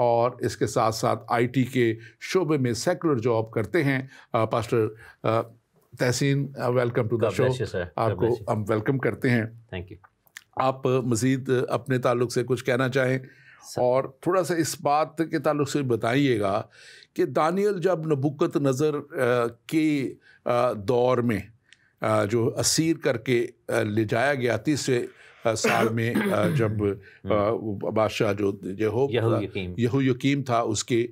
اور اس کے ساتھ ساتھ IT کے شعبے میں سیکولر جاب کرتے ہیں. پاسٹر تحسین, ویلکم ٹو دا شو. آپ کو ہم ویلکم کرتے ہیں. Thank you. آپ مزید اپنے تعلق سے کچھ کہنا چاہیں اور تھوڑا سا اس بات کے تعلق سے بتائیے گا کہ دانیل جب نبوکت نظر کے دور میں جو اسیر کر کے لے جایا گیا 30 سال میں, جب بادشاہ جو یہویکیم تھا اس کے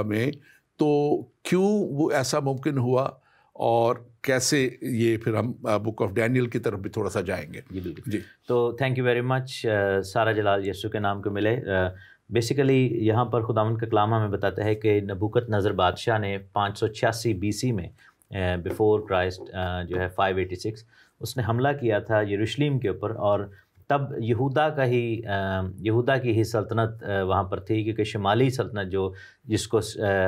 میں, تو کیوں وہ ایسا ممکن ہوا اور کیسے یہ پھر ہم بک آف ڈینیل کی طرف بھی تھوڑا سا جائیں گے. جی تو تھینک یو ویری مچ. سارا جلال یسوع کے نام کو ملے. بیسیکلی یہاں پر خداوند کا کلام ہمیں بتاتا ہے کہ نبوکت نظر بادشاہ نے 586 BC میں بیفور کرائسٹ جو ہے 586 اس نے حملہ کیا تھا یروشلم کے اوپر, اور تب یہودا کی ہی سلطنت وہاں پر تھی, کیونکہ شمالی سلطنت جس کو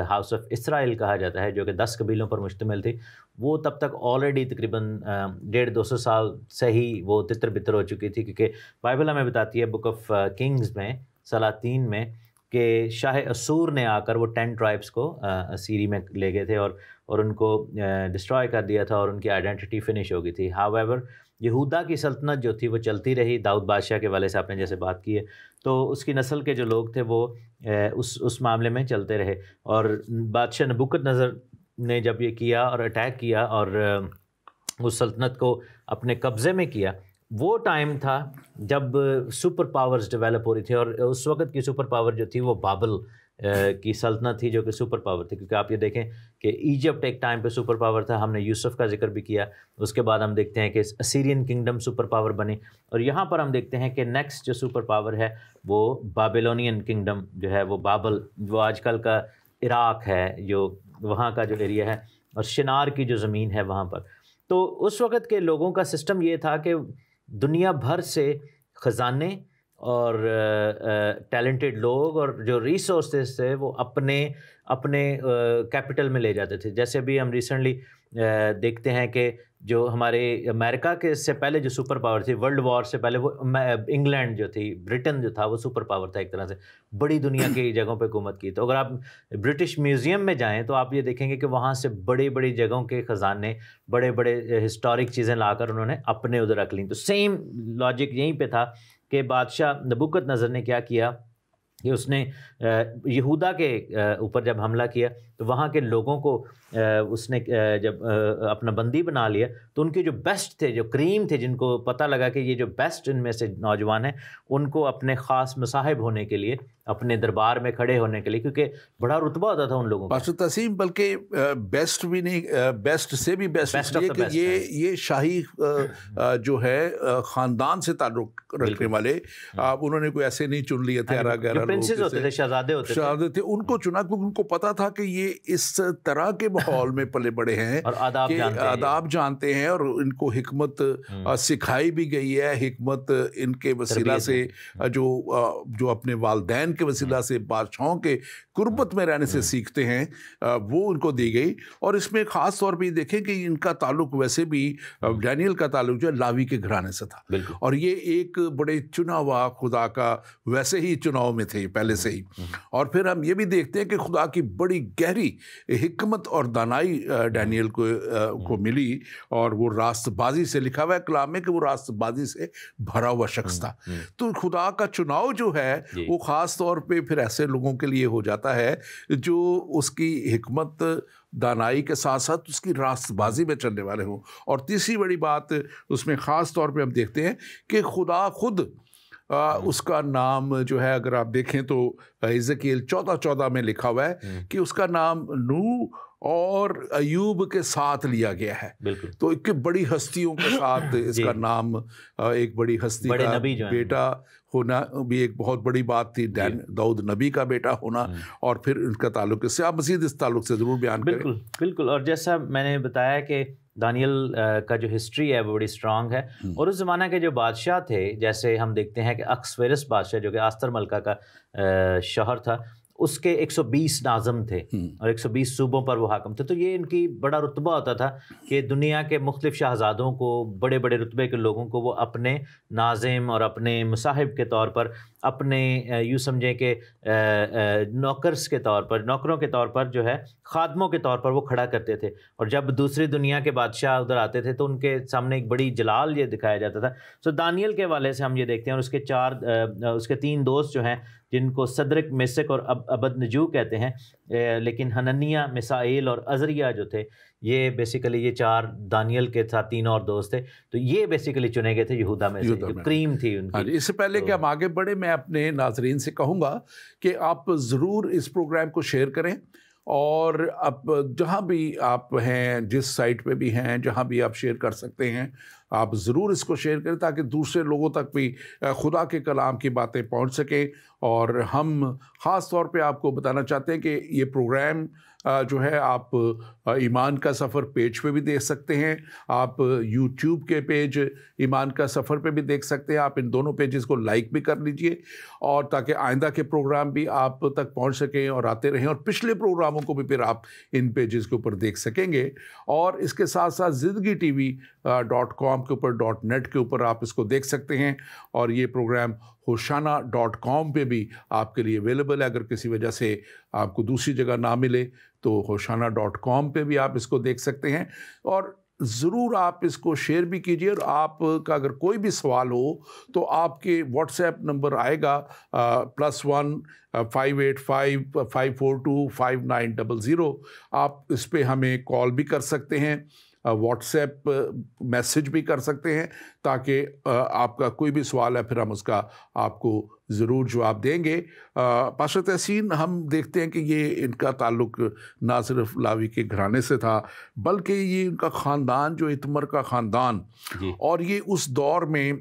ہاؤس آف اسرائیل کہا جاتا ہے, جو کہ 10 قبیلوں پر مشتمل تھی, وہ تب تک آلریڈی تقریباً 150-200 سال سے ہی وہ تتر بتر ہو چکی تھی. کیونکہ بائبل ہمیں بتاتی ہے بک آف کنگز میں سلاطین میں کہ شاہ اسور نے آ کر وہ 10 ٹرائبس کو اسیری میں لے گئے تھے اور ان کو ڈسٹرائے کر دیا تھا, اور ان کی آئیڈینٹی فنش ہو گئی تھی. ہاؤ ایور یہودا کی سلطنت جو تھی وہ چلتی رہی. داؤد بادشاہ کے والے سے آپ نے جیسے بات کی ہے, تو اس کی نسل کے جو لوگ تھے وہ اس معاملے میں چلتے رہے. اور بادشاہ نبوکت نظر نے جب یہ کیا اور اٹیک کیا اور اس سلطنت کو اپنے قبضے میں کیا, وہ ٹائم تھا جب سپر پاورز ڈیولپ ہو رہی تھی. اور اس وقت کی سپر پاور جو تھی وہ بابل کی سلطنت تھی, جو کہ سپر پاور تھی. کیونکہ آپ یہ دیکھیں کہ ایجپٹ ایک ٹائم پہ سپر پاور تھا, ہم نے یوسف کا ذکر بھی کیا. اس کے بعد ہم دیکھتے ہیں کہ اسیرین کنگڈم سپر پاور بنی, اور یہاں پر ہم دیکھتے ہیں کہ نیکسٹ جو سپر پاور ہے وہ بابلونین کنگڈم جو ہے, وہ بابل, وہ آج کل کا عراق ہے, جو وہاں کا جو ایریا ہے, اور شنار کی جو زمین ہے وہاں پر. تو اس وقت کے لوگوں کا سسٹم یہ تھا کہ دنیا بھر سے خزانے اور ٹیلنٹڈ لوگ اور جو ریسورسز تھے وہ اپنے کیپٹل میں لے جاتے تھے. جیسے بھی ہم ریسنٹلی دیکھتے ہیں کہ جو ہمارے امریکہ کے سے پہلے جو سپر پاور تھی, ورلڈ وار سے پہلے, وہ انگلینڈ جو تھی, برٹن جو تھا, وہ سپر پاور تھا ایک طرح سے, بڑی دنیا کی جگہوں پہ حکومت کی. تو اگر آپ برٹش میوزیم میں جائیں تو آپ یہ دیکھیں گے کہ وہاں سے بڑی بڑی جگہوں کے خزانے, بڑے بڑے ہسٹورک چیزیں لا کر انہوں نے اپنے ادھر رکھ لیں. تو سیم لاجک یہیں پہ تھا کہ بادشاہ نبوکت نظر نے کیا کیا کہ اس نے یہودا کے اوپر جب حملہ کیا تو وہاں کے لوگوں کو اس نے جب اپنا بندی بنا لیا, تو ان کے جو بیسٹ تھے, جو کریم تھے, جن کو پتہ لگا کہ یہ جو بیسٹ ان میں سے نوجوان ہیں, ان کو اپنے خاص مصاحب ہونے کے لیے, اپنے دربار میں کھڑے ہونے کے لیے, کیونکہ بڑا رتبہ ہوتا تھا ان لوگوں کا. پاسٹر تسیم, بلکہ بیسٹ بھی نہیں, بیسٹ سے بھی بیسٹ یہ شاہی جو ہے خاندان سے تعلق رکھنے والے, انہوں نے کوئی ایسے نہیں چن لیے تھے, پرنسز ہوتے تھے, شہزادے ہوتے تھے, ان کو چنا کیونکہ ان کو پتا تھا کہ یہ اس طرح کے ماحول میں پلے بڑے ہیں اور آداب جانتے ہیں, اور ان کو حکمت سکھائی بھی گئی ہے. حکمت ان کے وسیلہ سے جو اپنے والدین کے وسیلہ سے بادشاہوں کے قربت میں رہنے سے سیکھتے ہیں, وہ ان کو دی گئی. اور اس میں خاص طور پہ دیکھیں کہ ان کا تعلق ویسے بھی ڈینیل کا تعلق جو ہے لاوی کے گھرانے سے تھا, اور یہ ایک بڑے چنا ہوا خدا کا ویسے ہی چناؤ میں تھے پہلے سے ہی. اور پھر ہم یہ بھی دیکھتے ہیں کہ خدا کی بڑی گہری حکمت اور دانائی ڈینیل کو ملی, اور وہ راست بازی سے, لکھا ہوا ہے کلام میں کہ وہ راست بازی سے بھرا ہوا شخص تھا. تو خدا کا چناؤ جو ہے وہ خاص طور پہ پھر ایسے لوگوں کے لیے ہو جاتا ہے جو اس کی حکمت دانائی کے ساتھ ساتھ اس کی راست بازی میں چلنے والے ہوں. اور تیسری بڑی بات اس میں خاص طور پہ ہم دیکھتے ہیں کہ خدا خود اس کا نام جو ہے, اگر آپ دیکھیں تو حزقیل 14:14 میں لکھا ہوا ہے کہ اس کا نام نوح اور ایوب کے ساتھ لیا گیا ہے. تو ایک بڑی ہستیوں کے ساتھ اس کا نام, ایک بڑی ہستی کا بیٹا ہونا بھی ایک بہت بڑی بات تھی, داؤد نبی کا بیٹا ہونا, اور پھر ان کا تعلق اس سے. آپ مزید اس تعلق سے ضرور بیان کریں. بالکل. اور جیسا میں نے بتایا کہ دانیل کا جو ہسٹری ہے وہ بڑی اسٹرانگ ہے, اور اس زمانہ کے جو بادشاہ تھے, جیسے ہم دیکھتے ہیں کہ اکسویرس بادشاہ جو کہ آستر ملکہ کا شوہر تھا, اس کے 120 ناظم تھے اور 120 صوبوں پر وہ حاکم تھے. تو یہ ان کی بڑا رتبہ ہوتا تھا کہ دنیا کے مختلف شہزادوں کو, بڑے بڑے رتبے کے لوگوں کو وہ اپنے ناظم اور اپنے مصاحب کے طور پر, اپنے یوں سمجھیں کہ نوکرز کے طور پر, نوکروں کے طور پر جو ہے, خادموں کے طور پر وہ کھڑا کرتے تھے. اور جب دوسری دنیا کے بادشاہ ادھر آتے تھے تو ان کے سامنے ایک بڑی جلال یہ دکھایا جاتا تھا. سو دانیل کے حوالے سے ہم یہ دیکھتے ہیں, اور اس کے 3 دوست جو ہیں جن کو صدرک, میسک اور ابد نجو کہتے ہیں, لیکن حننیہ, میسائیل اور عزریہ جو تھے, یہ بیسیکلی یہ 4 دانیل کے ساتھ 3 اور دوست تھے. تو یہ بیسیکلی چنے گئے تھے یہودا میں سے, جو کریم تھی ان کی. اس سے پہلے کہ ہم آگے بڑھیں, میں اپنے ناظرین سے کہوں گا کہ آپ ضرور اس پروگرام کو شیئر کریں, اور اب جہاں بھی آپ ہیں, جس سائٹ پہ بھی ہیں, جہاں بھی آپ شیئر کر سکتے ہیں, آپ ضرور اس کو شیئر کریں تاکہ دوسرے لوگوں تک بھی خدا کے کلام کی باتیں پہنچ سکیں. اور ہم خاص طور پہ آپ کو بتانا چاہتے ہیں کہ یہ پروگرام جو ہے آپ ایمان کا سفر پیج پہ بھی دیکھ سکتے ہیں, آپ یوٹیوب کے پیج ایمان کا سفر پہ بھی دیکھ سکتے ہیں. آپ ان دونوں پیجز کو لائک بھی کر لیجئے, اور تاکہ آئندہ کے پروگرام بھی آپ تک پہنچ سکیں اور آتے رہیں, اور پچھلے پروگراموں کو بھی پھر آپ ان پیجز کے اوپر دیکھ سکیں گے. اور اس کے ساتھ ساتھ زندگی TV.com کے اوپر .net کے اوپر آپ اس کو دیکھ سکتے ہیں. اور یہ پروگرام ہوشانہ.com پہ بھی آپ کے لیے اویلیبل ہے. اگر کسی وجہ سے آپ کو دوسری جگہ نہ ملے تو ہوشانہ.com پہ بھی آپ اس کو دیکھ سکتے ہیں. اور ضرور آپ اس کو شیئر بھی کیجئے, اور آپ کا اگر کوئی بھی سوال ہو تو آپ کے واٹس ایپ نمبر آئے گا +1 585 542 5900. آپ اس پہ ہمیں کال بھی کر سکتے ہیں, واٹس ایپ میسج بھی کر سکتے ہیں, تاکہ آپ کا کوئی بھی سوال ہے پھر ہم اس کا آپ کو ضرور جواب دیں گے. پاسٹر تحسین, ہم دیکھتے ہیں کہ یہ ان کا تعلق نہ صرف لاوی کے گھرانے سے تھا, بلکہ یہ ان کا خاندان جو اتمر کا خاندان, اور یہ اس دور میں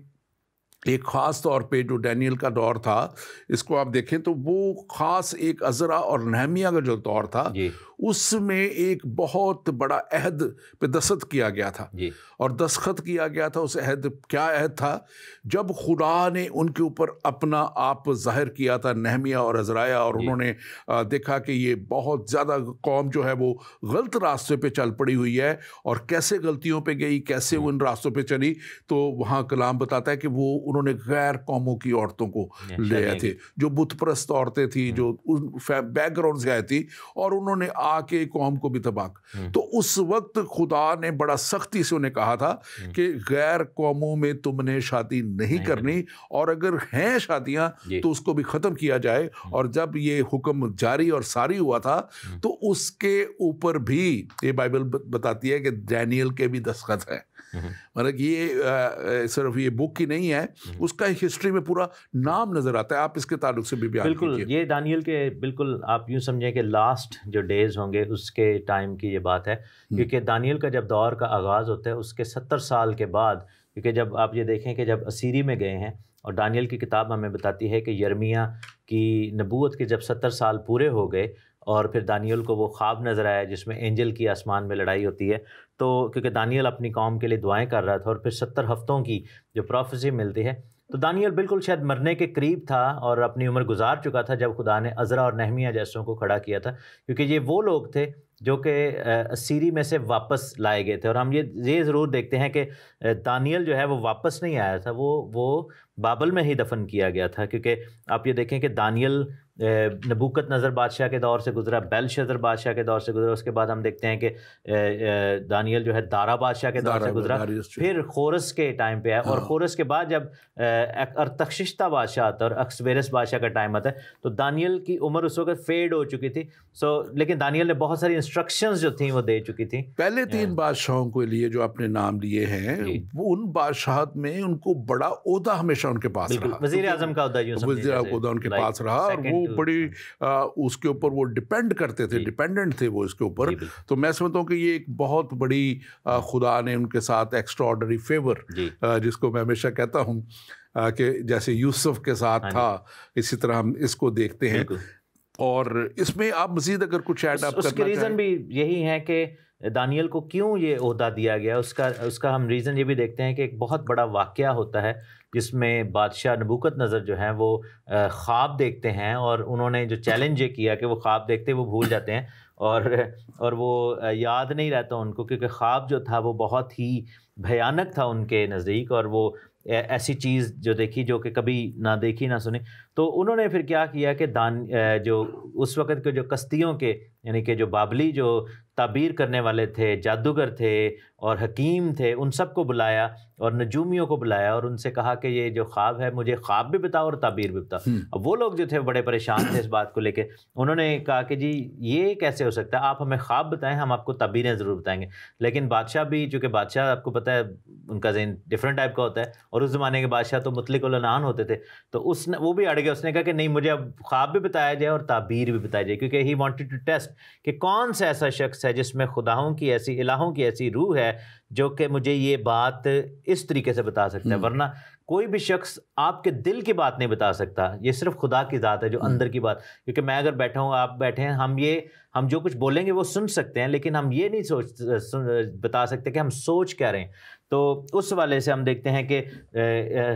ایک خاص طور پہ جو ڈینیل کا دور تھا, اس کو آپ دیکھیں تو وہ خاص ایک عزرا اور نہمیہ کا جو دور تھا, اس میں ایک بہت بڑا عہد پہ دستخط کیا گیا تھا. اور دستخط کیا گیا تھا, اس عہد, کیا عہد تھا؟ جب خدا نے ان کے اوپر اپنا آپ ظاہر کیا تھا, نہمیہ اور عزرائیہ, اور انہوں نے دیکھا کہ یہ بہت زیادہ قوم جو ہے وہ غلط راستے پہ چل پڑی ہوئی ہے, اور کیسے غلطیوں پہ گئی, کیسے وہ ان راستوں پہ چلی. تو وہاں کلام بتاتا ہے کہ وہ انہوں نے غیر قوموں کی عورتوں کو لے آئے تھے, جو بت پرست عورتیں تھیں, جو بیک گراؤنڈ سے آئی تھی, اور انہوں نے آ کے قوم کو بھی تباہ. تو اس وقت خدا نے بڑا سختی سے انہیں کہا تھا کہ غیر قوموں میں تم نے شادی نہیں کرنی, اور اگر ہیں شادیاں تو اس کو بھی ختم کیا جائے. اور جب یہ حکم جاری اور ساری ہوا تھا تو اس کے اوپر بھی یہ بائبل بتاتی ہے کہ ڈینیل کے بھی دستخط ہے. مطلب یہ صرف یہ بک ہی نہیں ہے, اس کا ہسٹری میں پورا نام نظر آتا ہے. آپ اس کے تعلق سے بھی بیان کیجئے. بالکل, یہ دانیل کے بالکل آپ یوں سمجھیں کہ لاسٹ جو ڈیز ہوں گے اس کے ٹائم کی یہ بات ہے, کیونکہ دانیل کا جب دور کا آغاز ہوتا ہے اس کے 70 سال کے بعد, کیونکہ جب آپ یہ دیکھیں کہ جب اسیری میں گئے ہیں, اور دانیل کی کتاب ہمیں بتاتی ہے کہ یرمیہ کی نبوت کے جب 70 سال پورے ہو گئے, اور پھر دانیل کو وہ خواب نظر آیا جس میں اینجل کی آسمان میں لڑائی ہوتی ہے. تو کیونکہ دانیل اپنی قوم کے لیے دعائیں کر رہا تھا, اور پھر 70 ہفتوں کی جو پروفیسی ملتی ہے, تو دانیل بالکل شاید مرنے کے قریب تھا اور اپنی عمر گزار چکا تھا جب خدا نے عزرا اور نہمیہ جیسوں کو کھڑا کیا تھا, کیونکہ یہ وہ لوگ تھے جو کہ اسیری میں سے واپس لائے گئے تھے. اور ہم یہ ضرور دیکھتے ہیں کہ دانیل جو ہے وہ واپس نہیں آیا تھا, وہ بابل میں ہی دفن کیا گیا تھا. کیونکہ آپ یہ دیکھیں کہ دانیل نبوکت نظر بادشاہ کے دور سے گزرا, بیلشزر بادشاہ کے دور سے گزرا, اس کے بعد ہم دیکھتے ہیں کہ دانیل جو ہے دارا بادشاہ کے دور سے گزرا, پھر خورس کے ٹائم پہ ہے, اور خورس کے بعد جب ارتخششتہ بادشاہ آتا ہے اور اکسویرس بادشاہ کا ٹائم آتا ہے, تو دانیل کی عمر اس وقت فیڈ ہو چکی تھی. لیکن دانیل نے بہت ساری انسٹرکشنز جو تھیں وہ دے چکی تھیں. پہلے 3 بادشاہوں کے لیے جو اپنے نام لیے ہیں, ان بادشاہت میں ان کو بڑا عہدہ ہمیشہ ان کے پاس رہا, وزیر اعظم کا عہدہ ان کے پاس رہا, اور وہ بڑی اس کے اوپر وہ ڈیپینڈ کرتے تھے, ڈیپینڈنٹ تھے وہ اس کے اوپر. تو میں سمجھتا ہوں کہ یہ ایک بہت بڑی خدا نے ان کے ساتھ ایکسٹرا آرڈنری فیور, جس کو میں ہمیشہ کہتا ہوں کہ جیسے یوسف کے ساتھ تھا, اسی طرح ہم اس کو دیکھتے ہیں. اور اس میں آپ مزید اگر کچھ ایڈ اپ کرنا چاہیں. اس کی ریزن بھی یہی ہے کہ دانیل کو کیوں یہ عہدہ دیا گیا، اس کا ہم ریزن یہ بھی دیکھتے ہیں کہ ایک بہت بڑا واقعہ ہوتا ہے جس میں بادشاہ نبوکت نظر جو ہیں وہ خواب دیکھتے ہیں، اور انہوں نے جو چیلنج یہ کیا کہ وہ خواب دیکھتے وہ بھول جاتے ہیں اور وہ یاد نہیں رہتا ان کو، کیونکہ خواب جو تھا وہ بہت ہی بھیانک تھا ان کے نزدیک، اور وہ ایسی چیز جو دیکھی جو کہ کبھی نہ دیکھی نہ سنی۔ تو انہوں نے پھر کیا کیا کہ جو اس وقت کے جو کشتیوں کے یعنی کہ جو بابلی جو تعبیر کرنے والے تھے، جادوگر تھے اور حکیم تھے، ان سب کو بلایا اور نجومیوں کو بلایا اور ان سے کہا کہ یہ جو خواب ہے مجھے خواب بھی بتاؤ اور تعبیر بھی بتاؤ۔ اب وہ لوگ جو تھے بڑے پریشان تھے اس بات کو لے کے، انہوں نے کہا کہ جی یہ کیسے ہو سکتا ہے، آپ ہمیں خواب بتائیں، ہم آپ کو تعبیریں ضرور بتائیں گے۔ لیکن بادشاہ بھی، چونکہ بادشاہ آپ کو پتہ ہے ان کا ذہن ڈفرینٹ ٹائپ کا ہوتا ہے، اور اس زمانے کے بادشاہ تو مطلق العنان ہوتے تھے، تو وہ بھی اڑ گیا، اس نے کہا کہ نہیں، مجھے اب خواب بھی بتایا جائے اور تعبیر بھی بتائی جائے، کیونکہ ہی وانٹڈ ٹو ٹیسٹ کہ کون سا ایسا شخص ہے جس میں خداؤں کی ایسی، الہوں کی ایسی روح ہے جو کہ مجھے یہ بات اس طریقے سے بتا سکتا ہے۔ ورنہ کوئی بھی شخص آپ کے دل کی بات نہیں بتا سکتا، یہ صرف خدا کی ذات ہے جو اندر کی بات، کیونکہ میں اگر بیٹھا ہوں، آپ بیٹھے ہیں، ہم جو کچھ بولیں گے وہ سن سکتے ہیں، لیکن ہم یہ نہیں بتا سکتے کہ ہم سوچ کیا رہے ہیں۔ تو اس حوالے سے ہم دیکھتے ہیں کہ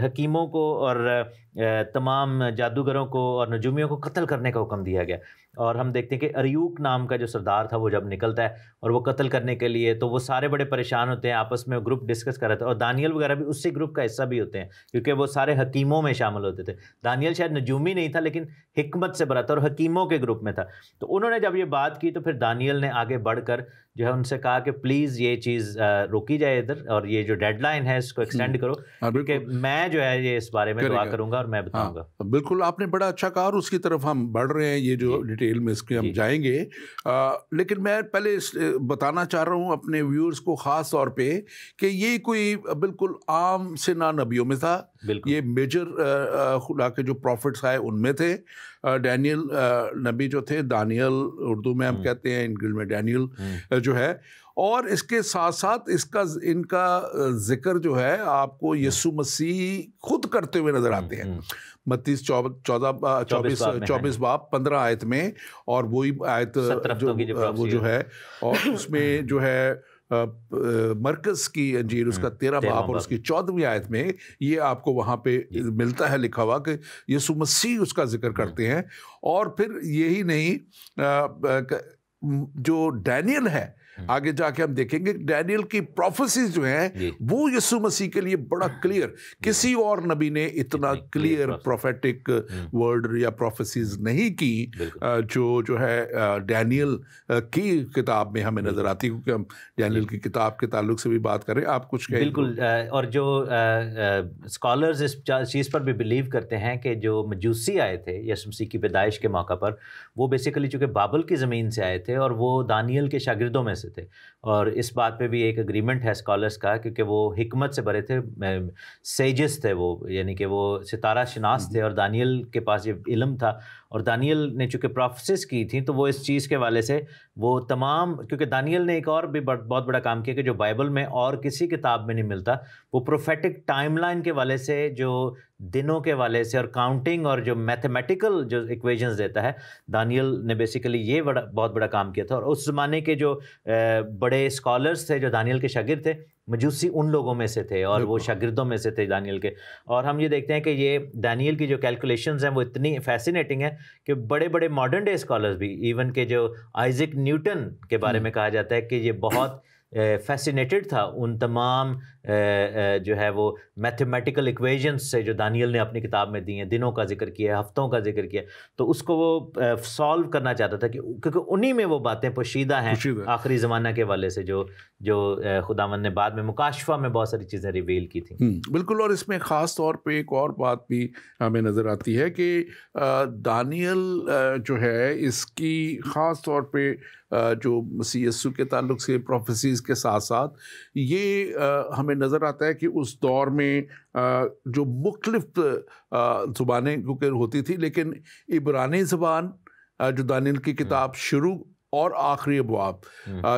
حکیموں کو اور تمام جادوگروں کو اور نجومیوں کو قتل کرنے کا حکم دیا گیا، اور ہم دیکھتے ہیں کہ اریوک نام کا جو سردار تھا وہ جب نکلتا ہے اور وہ قتل کرنے کے لیے، تو وہ سارے بڑے پریشان ہوتے ہیں، آپس میں گروپ ڈسکس کر رہے تھے، اور دانیل وغیرہ بھی اسی گروپ کا حصہ بھی ہوتے ہیں کیونکہ وہ سارے حکیموں میں شامل ہوتے تھے۔ دانیل شاید نجومی نہیں تھا لیکن حکمت سے بھرا تھا اور حکیموں کے گروپ میں تھا۔ تو انہوں نے جب یہ بات کی تو پھر دانیل نے آگے بڑھ کر جو ہے ان سے کہا کہ پلیز یہ چیز روکی جائے ادھر، اور یہ جو ڈیڈ لائن ہے اس کو ایکسٹینڈ کرو، کیونکہ میں جو ہے یہ اس بارے میں دعا کروں گا اور میں بتاؤں گا۔ بالکل، آپ نے بڑا اچھا کہا، اور اس کی طرف ہم بڑھ رہے ہیں، یہ جو ڈیٹیل میں اس کے ہم جائیں گے، لیکن میں پہلے بتانا چاہ رہا ہوں اپنے ویورز کو خاص طور پہ کہ یہ کوئی بالکل عام سے نہ نبیوں میں تھا، یہ میجر خدا کے جو پروفٹس آئے ان میں تھے۔ ڈینیل نبی جو تھے، دانیل اردو میں ہم کہتے ہیں، انگلش میں ڈینیل جو ہے، اور اس کے ساتھ ساتھ ان کا ذکر جو ہے آپ کو یسوع مسیح خود کرتے ہوئے نظر آتے ہیں، متی 24 باب 15 آیت میں، اور وہی آیت وہ جو ہے، اور اس میں جو ہے مرکز کی انجیل اس کا 13 باب اور اس کی 14ویں آیت میں یہ آپ کو وہاں پہ ملتا ہے لکھا ہوا کہ یسوع مسیح اس کا ذکر کرتے ہیں۔ اور پھر یہی نہیں، جو ڈینیل ہے، آگے جا کے ہم دیکھیں گے ڈینیل کی پروفیسیز جو ہیں وہ یسوع مسیح کے لیے بڑا کلیئر، کسی اور نبی نے اتنا کلیئر پروفیٹک ورڈ یا پروفیسیز نہیں کی جو ہے ڈینیل کی کتاب میں ہمیں نظر آتی، کیونکہ ہم ڈینیل کی کتاب کے تعلق سے بھی بات کریں۔ آپ کچھ کہیں؟ بالکل، اور جو اسکالرز اس چیز پر بھی بلیو کرتے ہیں کہ جو مجوسی آئے تھے یسوع مسیح کی پیدائش کے موقع پر، وہ بیسیکلی چونکہ بابل کی زمین سے آئے تھے اور وہ دانیل کے شاگردوں میں سے تھے، اور اس بات پہ بھی ایک اگریمنٹ ہے اسکالرس کا، کیونکہ وہ حکمت سے بھرے تھے، سیجز تھے وہ، یعنی کہ وہ ستارہ شناس تھے، اور دانیل کے پاس یہ علم تھا، اور دانیل نے چونکہ پروفیسیز کی تھیں تو وہ اس چیز کے والے سے وہ تمام، کیونکہ دانیل نے ایک اور بھی بہت بڑا کام کیا کہ جو بائبل میں اور کسی کتاب میں نہیں ملتا، وہ پروفیٹک ٹائم لائن کے والے سے، جو دنوں کے والے سے اور کاؤنٹنگ اور جو میتھمیٹیکل جو ایکویژنز دیتا ہے، دانیل نے بیسیکلی یہ بہت بڑا کام کیا تھا۔ اور اس زمانے کے جو بڑے اسکالرس تھے جو دانیل کے شاگرد تھے، مجوسی ان لوگوں میں سے تھے اور وہ شاگردوں میں سے تھے دانیل کے۔ اور ہم یہ دیکھتے ہیں کہ یہ دانیل کی جو کیلکولیشنز ہیں وہ اتنی فیسینیٹنگ ہیں کہ بڑے بڑے ماڈرن ڈے اسکالرز بھی، ایون کہ جو آئزک نیوٹن کے بارے میں کہا جاتا ہے کہ یہ بہت فیسینیٹڈ تھا ان تمام جو ہے وہ میتھمیٹیکل ایکویژنس سے جو دانیل نے اپنی کتاب میں دی ہیں، دنوں کا ذکر کیا، ہفتوں کا ذکر کیا، تو اس کو وہ سالو کرنا چاہتا تھا، کیونکہ انہی میں وہ باتیں پوشیدہ ہیں آخری زمانہ کے والے سے جو خداوند نے بعد میں مکاشفہ میں بہت ساری چیزیں ریویل کی تھیں۔ بالکل، اور اس میں خاص طور پہ ایک اور بات بھی ہمیں نظر آتی ہے کہ دانیل جو ہے اس کی خاص طور پہ جو مسیح یسوع کے تعلق سے پروفیسیز کے ساتھ ساتھ یہ ہمیں نظر آتا ہے کہ اس دور میں جو مختلف زبانیں کیونکہ ہوتی تھی، لیکن عبرانی زبان جو دانیل کی کتاب شروع اور آخری ابواب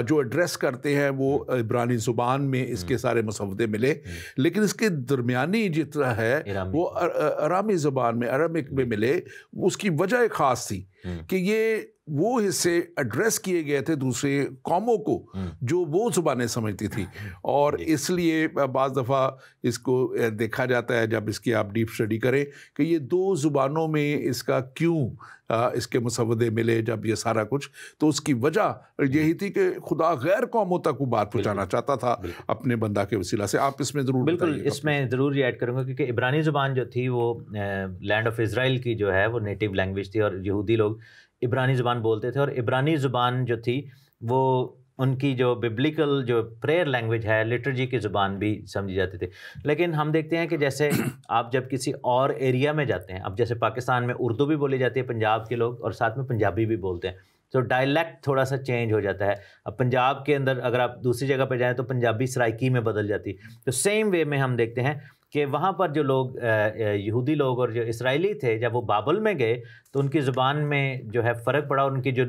جو ایڈریس کرتے ہیں وہ عبرانی زبان میں اس کے سارے مسودے ملے، لیکن اس کے درمیانی جتنا ہے وہ ارامی زبان میں، عربک میں ملے۔ اس کی وجہ ایک خاص تھی کہ یہ وہ حصے ایڈریس کیے گئے تھے دوسرے قوموں کو جو وہ زبانیں سمجھتی تھی، اور اس لیے بعض دفعہ اس کو دیکھا جاتا ہے جب اس کی آپ ڈیپ اسٹڈی کریں کہ یہ دو زبانوں میں اس کا کیوں اس کے مسودے ملے جب یہ سارا کچھ، تو اس کی وجہ یہی تھی کہ خدا غیر قوموں تک وہ بات پہنچانا چاہتا تھا اپنے بندہ کے وسیلہ سے۔ آپ اس میں ضرور بالکل اس میں ضرور یہ ایڈ کروں گا، کیونکہ عبرانی زبان جو تھی وہ لینڈ آف اسرائیل کی جو ہے وہ نیٹیو لینگویج تھی، اور یہودی لوگ عبرانی زبان بولتے تھے، اور عبرانی زبان جو تھی وہ ان کی جو ببلیکل جو پریئر لینگویج ہے، لٹرجی کی زبان بھی سمجھی جاتی تھی۔ لیکن ہم دیکھتے ہیں کہ جیسے آپ جب کسی اور ایریا میں جاتے ہیں، اب جیسے پاکستان میں اردو بھی بولی جاتی ہے پنجاب کے لوگ، اور ساتھ میں پنجابی بھی بولتے ہیں، تو ڈائلیکٹ تھوڑا سا چینج ہو جاتا ہے۔ اب پنجاب کے اندر اگر آپ دوسری جگہ پہ جائیں تو پنجابی سرائکی میں بدل جاتی، تو سیم وے میں ہم دیکھتے ہیں کہ وہاں پر جو لوگ یہودی لوگ اور جو اسرائیلی تھے، جب وہ بابل میں گئے تو ان کی زبان میں جو ہے فرق پڑا، ان کی جو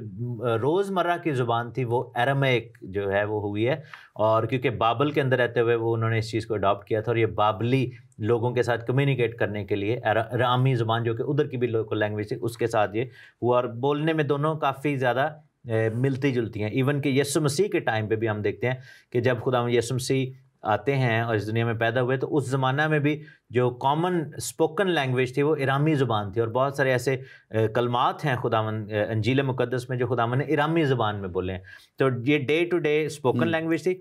روزمرہ کی زبان تھی وہ ایرمیک جو ہے وہ ہوئی ہے، اور کیونکہ بابل کے اندر رہتے ہوئے وہ انہوں نے اس چیز کو اڈاپٹ کیا تھا، اور یہ بابلی لوگوں کے ساتھ کمیونیکیٹ کرنے کے لیے ارامی زبان جو کہ ادھر کی بھی لوکل لینگویج تھی اس کے ساتھ یہ ہوا، اور بولنے میں دونوں کافی زیادہ ملتی جلتی ہیں۔ ایون کہ یسوع مسیح کے ٹائم پہ بھی ہم دیکھتے ہیں کہ جب خدا یسوع مسیح آتے ہیں اور اس دنیا میں پیدا ہوئے تو اس زمانہ میں بھی جو کامن اسپوکن لینگویج تھی وہ ارامی زبان تھی، اور بہت سارے ایسے کلمات ہیں خداوند انجیل مقدس میں جو خداوند نے ارامی زبان میں بولے ہیں۔ تو یہ day to day spoken language تھی،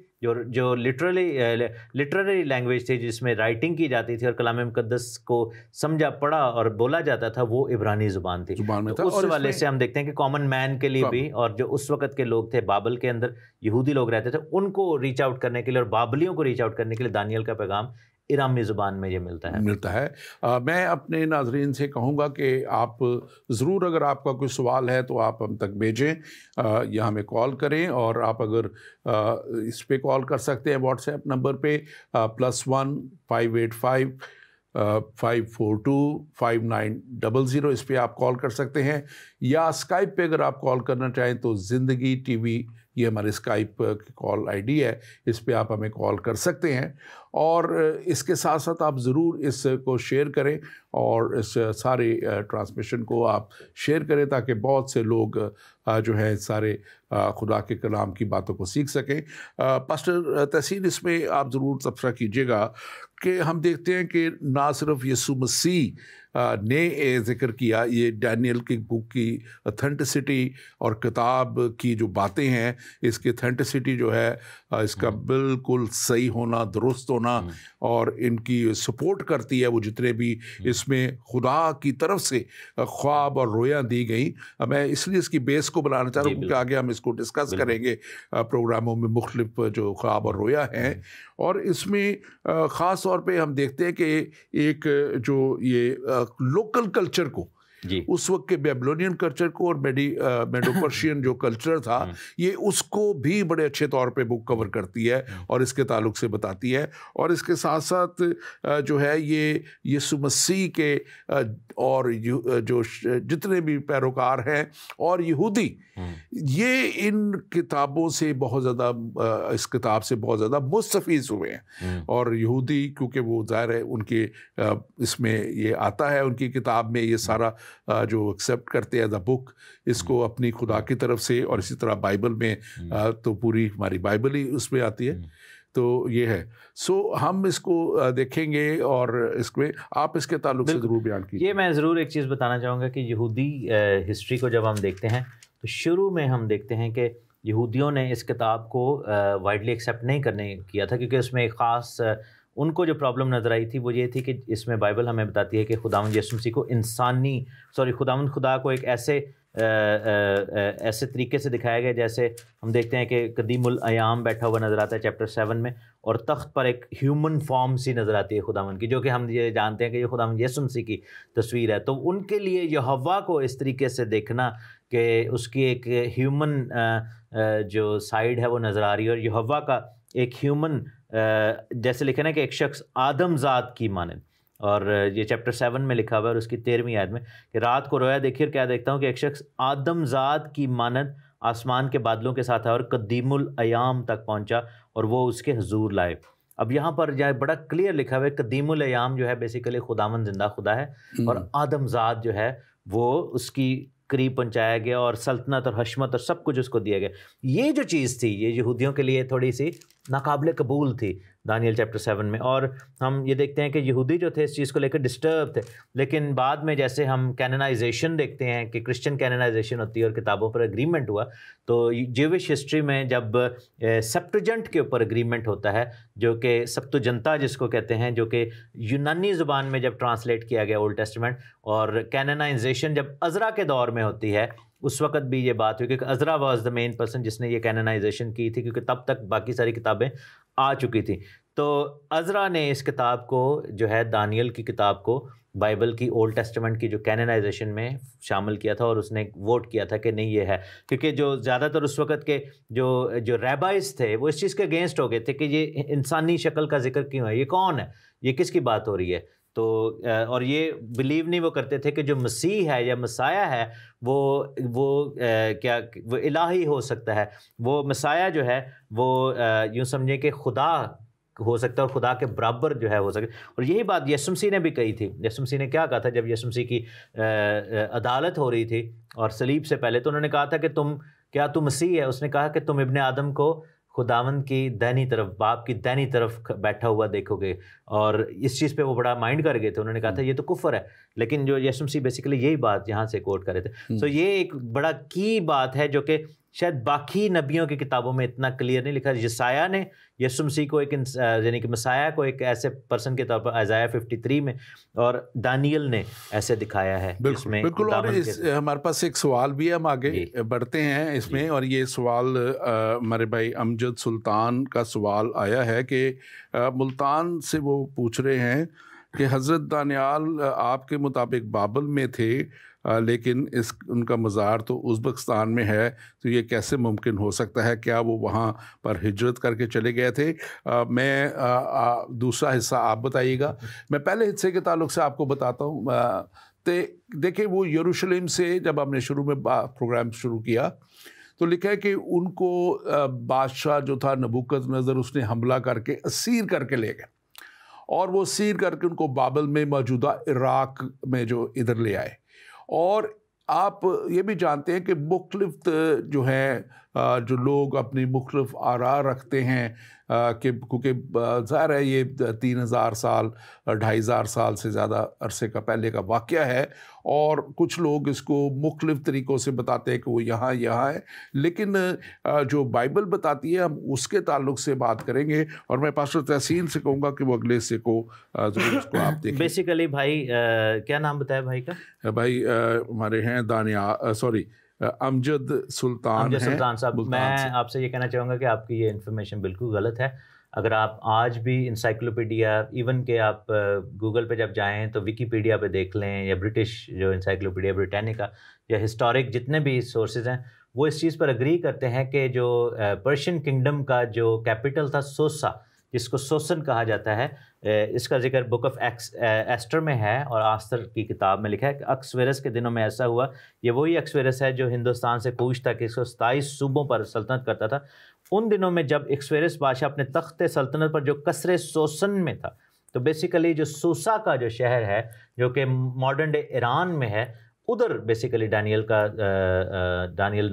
جو لٹرری لینگویج تھی جس میں رائٹنگ کی جاتی تھی اور کلام مقدس کو سمجھا پڑھا اور بولا جاتا تھا، وہ عبرانی زبان تھی۔ اس حوالے سے ہم دیکھتے ہیں کہ کامن مین کے لیے بھی، اور جو اس وقت کے لوگ تھے بابل کے اندر یہودی لوگ رہتے تھے، ان کو ریچ آؤٹ کرنے کے لیے اور بابلیوں کو ریچ آؤٹ کرنے کے لیے دانیل کا پیغام ارامی زبان میں یہ ملتا ہے۔ میں اپنے ناظرین سے کہوں گا کہ آپ ضرور اگر آپ کا کوئی سوال ہے تو آپ ہم تک بھیجیں یا ہمیں کال کریں، اور آپ اگر اس پہ کال کر سکتے ہیں واٹس ایپ نمبر پہ +1 585 542 5900، اس پہ آپ کال کر سکتے ہیں، یا اسکائپ پہ اگر آپ کال کرنا چاہیں تو زندگی ٹی وی، یہ ہمارے اسکائپ کی کال آئی ڈی ہے، اس پہ آپ ہمیں کال کر سکتے ہیں۔ اور اس کے ساتھ ساتھ آپ ضرور اس کو شیئر کریں، اور اس سارے ٹرانسمیشن کو آپ شیئر کریں تاکہ بہت سے لوگ جو ہے سارے خدا کے کلام کی باتوں کو سیکھ سکیں۔ پاسٹر تحسین، اس میں آپ ضرور تبصرہ کیجیے گا کہ ہم دیکھتے ہیں کہ نہ صرف یسوع مسیح نے ذکر کیا، یہ ڈینیل کی بک کی اتھینٹسٹی اور کتاب کی جو باتیں ہیں، اس کی اتھینٹسٹی جو ہے، اس کا بالکل صحیح ہونا، درست ہونا، اور ان کی سپورٹ کرتی ہے وہ جتنے بھی اس میں خدا کی طرف سے خواب اور رویاں دی گئیں۔ میں اس لیے اس کی بیس کو بنانا چاہ رہا ہوں کیونکہ آگے ہم اس کو ڈسکس کریں گے پروگراموں میں، مختلف جو خواب اور رویا ہیں، اور اس میں خاص طور پہ ہم دیکھتے ہیں کہ ایک جو یہ لوکل کلچر کو، اس وقت کے بیبلونین کلچر کو اور میڈو پرشین جو کلچر تھا، یہ اس کو بھی بڑے اچھے طور پہ بک کور کرتی ہے اور اس کے تعلق سے بتاتی ہے، اور اس کے ساتھ ساتھ جو ہے یہ یسوع مسیح کے اور جو جتنے بھی پیروکار ہیں اور یہودی، یہ ان کتابوں سے بہت زیادہ، اس کتاب سے بہت زیادہ مستفیض ہوئے ہیں، اور یہودی کیونکہ وہ ظاہر ہے ان کے اس میں یہ آتا ہے، ان کی کتاب میں یہ سارا جو ایکسیپٹ کرتے ہیں دا بک، اس کو اپنی خدا کی طرف سے، اور اسی طرح بائبل میں تو پوری ہماری بائبل ہی اس میں آتی ہے، تو یہ ہے۔ سو ہم اس کو دیکھیں گے، اور اس میں آپ اس کے تعلق سے ضرور بیان کیجیے۔ یہ میں ضرور ایک چیز بتانا چاہوں گا کہ یہودی ہسٹری کو جب ہم دیکھتے ہیں تو شروع میں ہم دیکھتے ہیں کہ یہودیوں نے اس کتاب کو وائڈلی ایکسیپٹ نہیں کرنے کیا تھا، کیونکہ اس میں ایک خاص ان کو جو پرابلم نظر آئی تھی وہ یہ تھی کہ اس میں بائبل ہمیں بتاتی ہے کہ خداوند یسوع مسیح کو خداوند خدا کو ایک ایسے طریقے سے دکھایا گیا جیسے ہم دیکھتے ہیں کہ قدیم الایام بیٹھا ہوا نظر آتا ہے چیپٹر 7 میں، اور تخت پر ایک ہیومن فارم سی نظر آتی ہے خداوند کی، جو کہ ہم یہ جانتے ہیں کہ یہ خداوند یسوع مسیح کی تصویر ہے۔ تو ان کے لیے یہوہ کو اس طریقے سے دیکھنا کہ اس کی ایک ہیومن جو سائیڈ ہے وہ نظر آ رہی ہے، اور یہوہ کا ایک ہیومن جیسے لکھا نا کہ ایک شخص آدم ذات کی مانند، اور یہ چیپٹر 7 میں لکھا ہوا ہے، اور اس کی 13ویں آیت میں کہ رات کو رویا دیکھی اور کیا دیکھتا ہوں کہ ایک شخص آدم ذات کی مانند آسمان کے بادلوں کے ساتھ ہے اور قدیم الایام تک پہنچا اور وہ اس کے حضور لائے۔ اب یہاں پر جو ہے بڑا کلیئر لکھا ہوا ہے، قدیم الایام جو ہے بیسیکلی خداوند زندہ خدا ہے، اور آدم ذات جو ہے وہ اس کی قریب پہنچایا گیا اور سلطنت اور حشمت اور سب کچھ اس کو دیا گیا. یہ جو چیز تھی یہ یہودیوں کے لیے تھوڑی سی ناقابل قبول تھی دانیل چیپٹر 7 میں. اور ہم یہ دیکھتے ہیں کہ یہودی جو تھے اس چیز کو لے کر ڈسٹرب تھے, لیکن بعد میں جیسے ہم کینونائزیشن دیکھتے ہیں کہ کرسچن کینونائزیشن ہوتی ہے اور کتابوں پر اگریمنٹ ہوا, تو جیوش ہسٹری میں جب سپٹوجنٹ کے اوپر اگریمنٹ ہوتا ہے جو کہ سپتوجنتا جس کو کہتے ہیں, جو کہ یونانی زبان میں جب ٹرانسلیٹ کیا گیا اولڈ ٹیسٹمنٹ, اور کینونائزیشن جب عزرا کے دور میں ہوتی ہے اس وقت بھی یہ بات ہوئی کیونکہ Azra was the main person جس نے یہ کینونائزیشن کی تھی, کیونکہ تب تک باقی ساری کتابیں آ چکی تھیں. تو عزرا نے اس کتاب کو جو ہے دانیل کی کتاب کو بائبل کی اولڈ ٹیسٹمنٹ کی جو کینونائزیشن میں شامل کیا تھا, اور اس نے ووٹ کیا تھا کہ نہیں یہ ہے, کیونکہ جو زیادہ تر اس وقت کے جو ریبائز تھے وہ اس چیز کے اگینسٹ ہو گئے تھے کہ یہ انسانی شکل کا ذکر کیوں ہے, یہ کون ہے, یہ کس کی بات ہو رہی ہے. تو اور یہ بلیو نہیں وہ کرتے تھے کہ جو مسیح ہے یا مسیح ہے وہ کیا وہ الہی ہو سکتا ہے, وہ مسیح جو ہے وہ یوں سمجھیں کہ خدا ہو سکتا ہے اور خدا کے برابر جو ہے ہو سکتا ہے. اور یہی بات یسوع مسیح نے بھی کہی تھی. یسوع مسیح نے کیا کہا تھا جب یسوع مسیح کی عدالت ہو رہی تھی اور صلیب سے پہلے, تو انہوں نے کہا تھا کہ تو مسیح ہے. اس نے کہا کہ تم ابن آدم کو خداوند کی دہنی طرف, باپ کی دہنی طرف بیٹھا ہوا دیکھو گے, اور اس چیز پہ وہ بڑا مائنڈ کر گئے تھے. انہوں نے کہا تھا یہ تو کفر ہے, لیکن جو یسوع مسیح بیسیکلی یہی بات یہاں سے کوٹ کر رہے تھے. سو یہ ایک بڑا کی بات ہے جو کہ شاید باقی نبیوں کی کتابوں میں اتنا کلیئر نہیں لکھا. یسایہ نے یسوع مسیح کو ایک یعنی کہ مسیح کو ایک ایسے پرسن کے طور پر ائزایہ 53 میں, اور دانیل نے ایسے دکھایا ہے. بالکل. اور ہمارے پاس ایک سوال بھی ہے, ہم آگے بڑھتے ہیں اس میں. اور یہ سوال ہمارے بھائی امجد سلطان کا سوال آیا ہے کہ ملتان سے وہ پوچھ رہے ہیں کہ حضرت دانیال آپ کے مطابق بابل میں تھے, لیکن ان کا مزار تو ازبکستان میں ہے, تو یہ کیسے ممکن ہو سکتا ہے؟ کیا وہ وہاں پر ہجرت کر کے چلے گئے تھے؟ میں دوسرا حصہ آپ بتائیے گا. میں پہلے حصے کے تعلق سے آپ کو بتاتا ہوں. دیکھیں وہ یروشلم سے جب ہم نے شروع میں پروگرام شروع کیا تو لکھا ہے کہ ان کو بادشاہ جو تھا نبوکت نظر, اس نے حملہ کر کے اسیر کر کے لے گئے, اور وہ اسیر کر کے ان کو بابل میں موجودہ عراق میں جو ادھر لے آئے. اور آپ یہ بھی جانتے ہیں کہ مختلف جو ہیں جو لوگ اپنی مختلف آراء رکھتے ہیں کہ کیونکہ ظاہر ہے یہ 3000 سال 2500 سال سے زیادہ عرصے کا پہلے کا واقعہ ہے, اور کچھ لوگ اس کو مختلف طریقوں سے بتاتے ہیں کہ وہ یہاں ہے, لیکن جو بائبل بتاتی ہے ہم اس کے تعلق سے بات کریں گے. اور میں پاسٹر تحسین سے کہوں گا کہ وہ اگلے حصے کو ضرور اس کو آپ دیکھیں. بیسیکلی بھائی کیا نام بتایا بھائی کا؟ بھائی ہمارے ہیں امجد سلطان صاحب. میں آپ سے یہ کہنا چاہوں گا کہ آپ کی یہ انفارمیشن بالکل غلط ہے. اگر آپ آج بھی انسائکلوپیڈیا, ایون کہ آپ گوگل پہ جب جائیں تو ویکیپیڈیا پہ دیکھ لیں, یا برٹش جو انسائکلوپیڈیا بریٹینیکا یا ہسٹورک جتنے بھی سورسز ہیں, وہ اس چیز پر اگری کرتے ہیں کہ جو پرشین کنگڈم کا جو کیپٹل تھا سوسا, جس کو سوسن کہا جاتا ہے, اس کا ذکر بک آف ایسٹر میں ہے, اور آستر کی کتاب میں لکھا ہے کہ اکسویرس کے دنوں میں ایسا ہوا. یہ وہی اکسویرس ہے جو ہندوستان سے کوچ تھا کہ 127 صوبوں پر سلطنت کرتا تھا. ان دنوں میں جب اکسویرس بادشاہ اپنے تخت سلطنت پر جو قصر سوسن میں تھا, تو بیسیکلی جو سوسا کا جو شہر ہے جو کہ ماڈرن ڈے ایران میں ہے, ادھر بیسیکلی دانیل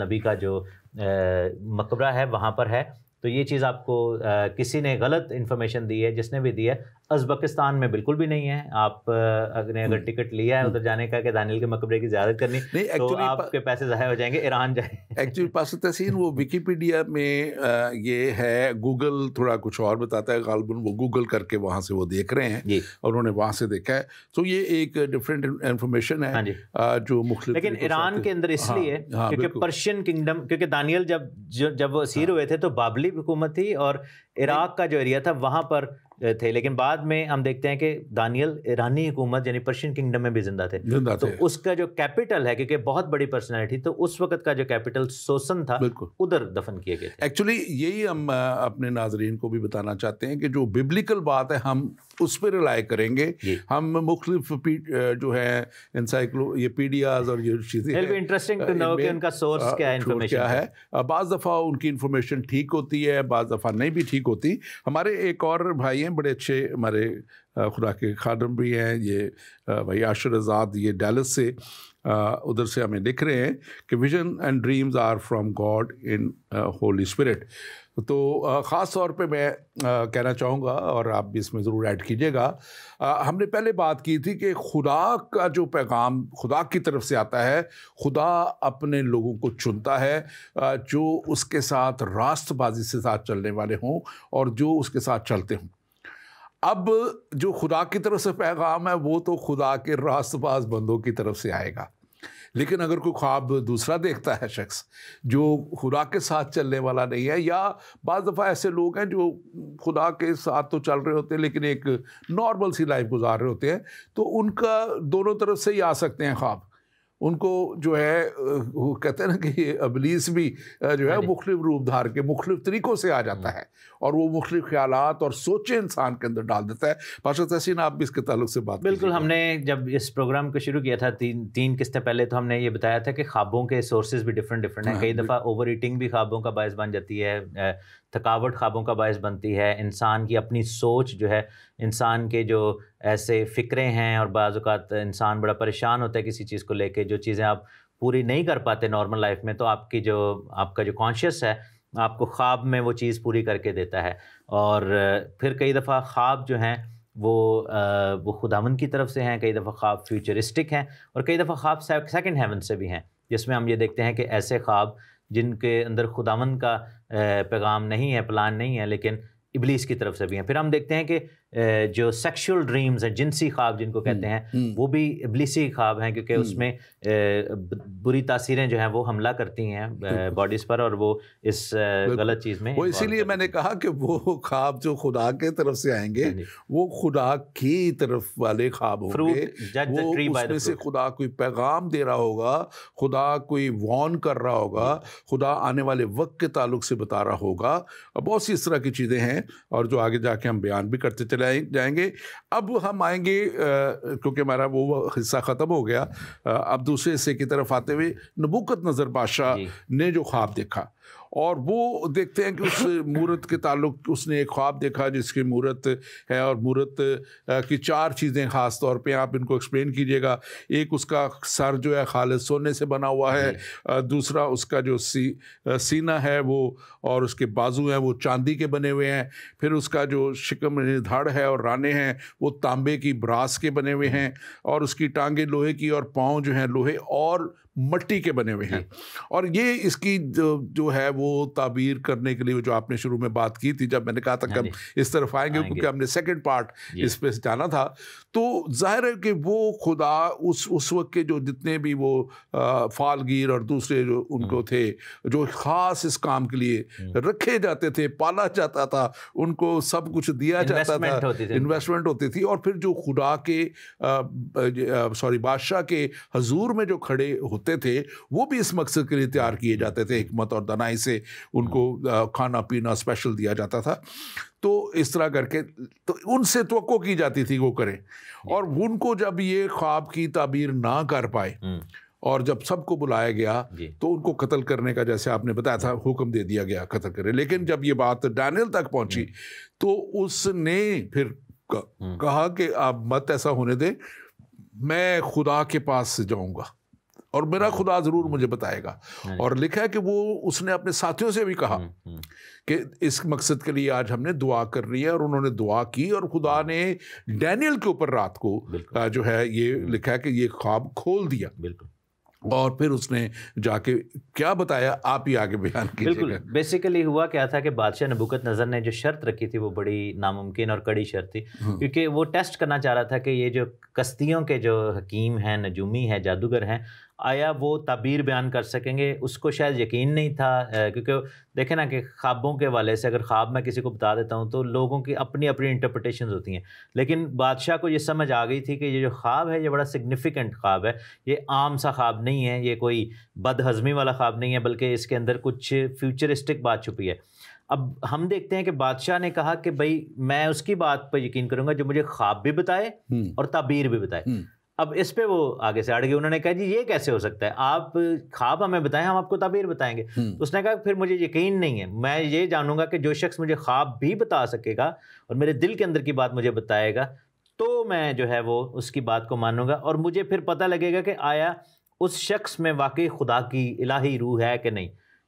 نبی کا جو مقبرہ ہے وہاں پر ہے. تو یہ چیز آپ کو کسی نے غلط انفارمیشن دی ہے, جس نے بھی دی ہے. ازبکستان میں بالکل بھی نہیں ہے. آپ اگر ٹکٹ لیا ہے ادھر جانے کا کہ دانیل کے مقبرے کی زیارت کرنی, تو آپ کے پیسے ضائع ہو جائیں گے, ایران جائیں. ایکچولی پاسٹر تحسین وہ ویکیپیڈیا میں یہ ہے, گوگل تھوڑا کچھ اور بتاتا ہے, غالباً وہ گوگل کر کے وہاں سے وہ دیکھ رہے ہیں اور انہوں نے وہاں سے دیکھا ہے. تو یہ ایک ڈفرینٹ انفارمیشن ہے جو مختلف, لیکن ایران کے اندر اس لیے کیونکہ پرشین کنگڈم, کیونکہ دانیل جب وہ اسیر ہوئے تھے تو بابلی حکومت تھی, اور عراق کا جو ایریا تھا وہاں پر تھے. لیکن بعد میں ہم دیکھتے ہیں کہ دانیل ایرانی حکومت یعنی پرشین کنگڈم میں بھی زندہ تھے. تو اس کا جو کیپٹل ہے, کیونکہ بہت بڑی پرسنالٹی, تو اس وقت کا جو کیپٹل سوسن تھا ادھر دفن کیے گئے تھے. ایکچولی یہی ہم اپنے ناظرین کو بھی بتانا چاہتے ہیں کہ جو ببلیکل بات ہے ہم اس پہ رلائے کریں گے. ہم مختلف جو ہے انسائکلوپیڈیاز اور یہ چیزیں انٹرسٹنگ ٹو نو کہ ان کا سورس کیا ہے, انفارمیشن ہے. بعض دفعہ ان کی انفارمیشن ٹھیک ہوتی ہے, بعض دفعہ نہیں بھی ٹھیک ہوتی. ہمارے ایک اور بھائی ہیں بڑے اچھے ہمارے خدا کے خادم بھی ہیں، یہ بھائی عاشر آزاد، یہ ڈیلس سے ادھر سے ہمیں لکھ رہے ہیں کہ vision and dreams are from God in Holy Spirit. تو خاص طور پہ میں کہنا چاہوں گا، اور آپ بھی اس میں ضرور ایڈ کیجیے گا، ہم نے پہلے بات کی تھی کہ خدا کا جو پیغام خدا کی طرف سے آتا ہے، خدا اپنے لوگوں کو چنتا ہے جو اس کے ساتھ راست بازی سے ساتھ چلنے والے ہوں اور جو اس کے ساتھ چلتے ہوں. اب جو خدا کی طرف سے پیغام ہے وہ تو خدا کے راست باز بندوں کی طرف سے آئے گا، لیکن اگر کوئی خواب دوسرا دیکھتا ہے شخص جو خدا کے ساتھ چلنے والا نہیں ہے، یا بعض دفعہ ایسے لوگ ہیں جو خدا کے ساتھ تو چل رہے ہوتے ہیں لیکن ایک نارمل سی لائف گزار رہے ہوتے ہیں، تو ان کا دونوں طرف سے ہی آ سکتے ہیں خواب. ان کو جو ہے وہ کہتے ہیں نا کہ یہ ابلیس بھی جو ہے مختلف روپ دھار کے مختلف طریقوں سے آ جاتا ہے اور وہ مختلف خیالات اور سوچیں انسان کے اندر ڈال دیتا ہے. پاشا تحسین، آپ بھی اس کے تعلق سے بات بالکل. ہم نے جب اس پروگرام کو شروع کیا تھا 3 قسطیں پہلے، تو ہم نے یہ بتایا تھا کہ خوابوں کے سورسز بھی ڈفرینٹ ہیں. کئی دفعہ اوور ایٹنگ بھی خوابوں کا باعث بن جاتی ہے، تھکاوٹ خوابوں کا باعث بنتی ہے، انسان کی اپنی سوچ جو ہے، انسان کے جو ایسے فکرے ہیں، اور بعض اوقات انسان بڑا پریشان ہوتا ہے کسی چیز کو لے کے، جو چیزیں آپ پوری نہیں کر پاتے نارمل لائف میں، تو آپ کا جو کانشیس ہے آپ کو خواب میں وہ چیز پوری کر کے دیتا ہے. اور پھر کئی دفعہ خواب جو ہیں وہ خداوند کی طرف سے ہیں، کئی دفعہ خواب فیوچرسٹک ہیں، اور کئی دفعہ خواب سیکنڈ ہیون سے بھی ہیں، جس میں ہم یہ دیکھتے ہیں کہ ایسے خواب جن کے اندر خداوند کا پیغام نہیں ہے، پلان نہیں ہے، لیکن ابلیس کی طرف سے بھی ہیں. پھر ہم دیکھتے ہیں کہ جو سیکشول ڈریمز ہیں، جنسی خواب جن کو کہتے ہیں، وہ بھی ابلیسی خواب ہیں، کیونکہ اس میں بری تاثیریں جو ہیں وہ حملہ کرتی ہیں باڈیز پر، اور وہ اس غلط چیز میں. وہ اسی لیے میں نے کہا کہ وہ خواب جو خدا کے طرف سے آئیں گے وہ خدا کی طرف والے خواب ہوں گے. وہ اس میں سے خدا کوئی پیغام دے رہا ہوگا، خدا کوئی وارن کر رہا ہوگا، خدا آنے والے وقت کے تعلق سے بتا رہا ہوگا. بہت سی اس طرح کی چیزیں ہیں اور جو آگے جا کے ہم بیان بھی کرتے چلے جائیں گے. اب ہم آئیں گے کیونکہ ہمارا وہ حصہ ختم ہو گیا، اب دوسرے حصے کی طرف آتے ہوئے نبوکت نظر بادشاہ نے جو خواب دیکھا، اور وہ دیکھتے ہیں کہ اس مورت کے تعلق اس نے ایک خواب دیکھا جس کی مورت ہے، اور مورت کی 4 چیزیں خاص طور پہ آپ ان کو ایکسپلین کیجئے گا. ایک اس کا سر جو ہے خالص سونے سے بنا ہوا ہے، دوسرا اس کا جو سینہ ہے وہ اور اس کے بازو ہیں وہ چاندی کے بنے ہوئے ہیں، پھر اس کا جو شکم دھڑ ہے اور رانے ہیں وہ تانبے کی براس کے بنے ہوئے ہیں، اور اس کی ٹانگیں لوہے کی اور پاؤں جو ہیں لوہے اور مٹی کے بنے ہوئے ہیں. اور یہ اس کی جو ہے وہ تعبیر کرنے کے لیے جو آپ نے شروع میں بات کی تھی، جب میں نے کہا تھا کہ ہم اس طرف آئیں گے کیونکہ ہم نے سیکنڈ پارٹ اس پہ جانا تھا، تو ظاہر ہے کہ وہ خدا اس وقت کے جو جتنے بھی وہ فالگیر اور دوسرے جو ان کو تھے جو خاص اس کام کے لیے رکھے جاتے تھے، پالا جاتا تھا، ان کو سب کچھ دیا جاتا تھا، انویسٹمنٹ ہوتی تھی، اور پھر جو خدا کے بادشاہ کے حضور میں جو کھڑے ہوتے تھے وہ بھی اس مقصد کے لیے تیار کیے جاتے تھے. حکمت اور دانائی سے ان کو کھانا پینا اسپیشل دیا جاتا تھا. تو اس طرح کر کے تو ان سے توقع کی جاتی تھی وہ کریں، اور ان کو جب یہ خواب کی تعبیر نہ کر پائے اور جب سب کو بلایا گیا تو ان کو قتل کرنے کا، جیسے آپ نے بتایا تھا، حکم دے دیا گیا قتل کرے. لیکن جب یہ بات ڈینیل تک پہنچی تو اس نے پھر کہا کہ آپ مت ایسا ہونے دیں، میں خدا کے پاس سے جاؤں گا اور میرا خدا ضرور مجھے بتائے گا. اور لکھا ہے کہ وہ اس نے اپنے ساتھیوں سے بھی کہا کہ اس مقصد کے لیے آج ہم نے دعا کر رہی ہے، اور انہوں نے دعا کی اور خدا نے ڈینیل کے اوپر رات کو جو ہے یہ لکھا ہے کہ یہ خواب کھول دیا. بالکل. اور پھر اس نے جا کے کیا بتایا، آپ ہی آگے بیان کیجیے. بالکل. بیسیکلی ہوا کیا تھا کہ بادشاہ نبوکت نظر نے جو شرط رکھی تھی وہ بڑی ناممکن اور کڑی شرط تھی، کیونکہ وہ ٹیسٹ کرنا چاہ رہا تھا کہ یہ جو کشتیوں کے جو حکیم ہیں، نجومی ہیں، جادوگر ہیں، آیا وہ تعبیر بیان کر سکیں گے. اس کو شاید یقین نہیں تھا، کیونکہ دیکھیں نا کہ خوابوں کے حوالے سے اگر خواب میں کسی کو بتا دیتا ہوں تو لوگوں کی اپنی اپنی انٹرپریٹیشنز ہوتی ہیں. لیکن بادشاہ کو یہ سمجھ آ گئی تھی کہ یہ جو خواب ہے یہ بڑا سگنیفیکنٹ خواب ہے، یہ عام سا خواب نہیں ہے، یہ کوئی بد ہضمی والا خواب نہیں ہے، بلکہ اس کے اندر کچھ فیوچرسٹک بات چھپی ہے. اب ہم دیکھتے ہیں کہ بادشاہ نے کہا کہ بھائی میں اس کی بات پر یقین کروں گا جو مجھے خواب بھی بتائے اور تعبیر بھی بتائے. اب اس پہ وہ آگے سے اڑ گئے، انہوں نے کہا جی یہ کیسے ہو سکتا ہے، آپ خواب ہمیں بتائیں، ہم آپ کو تعبیر بتائیں گے. اس نے کہا پھر مجھے یقین نہیں ہے، میں یہ جانوں گا کہ جو شخص مجھے خواب بھی بتا سکے گا اور میرے دل کے اندر کی بات مجھے بتائے گا تو میں جو ہے وہ اس کی بات کو مانوں گا، اور مجھے پھر پتہ لگے گا کہ آیا اس شخص میں واقعی خدا کی الہی روح ہے کہ نہیں.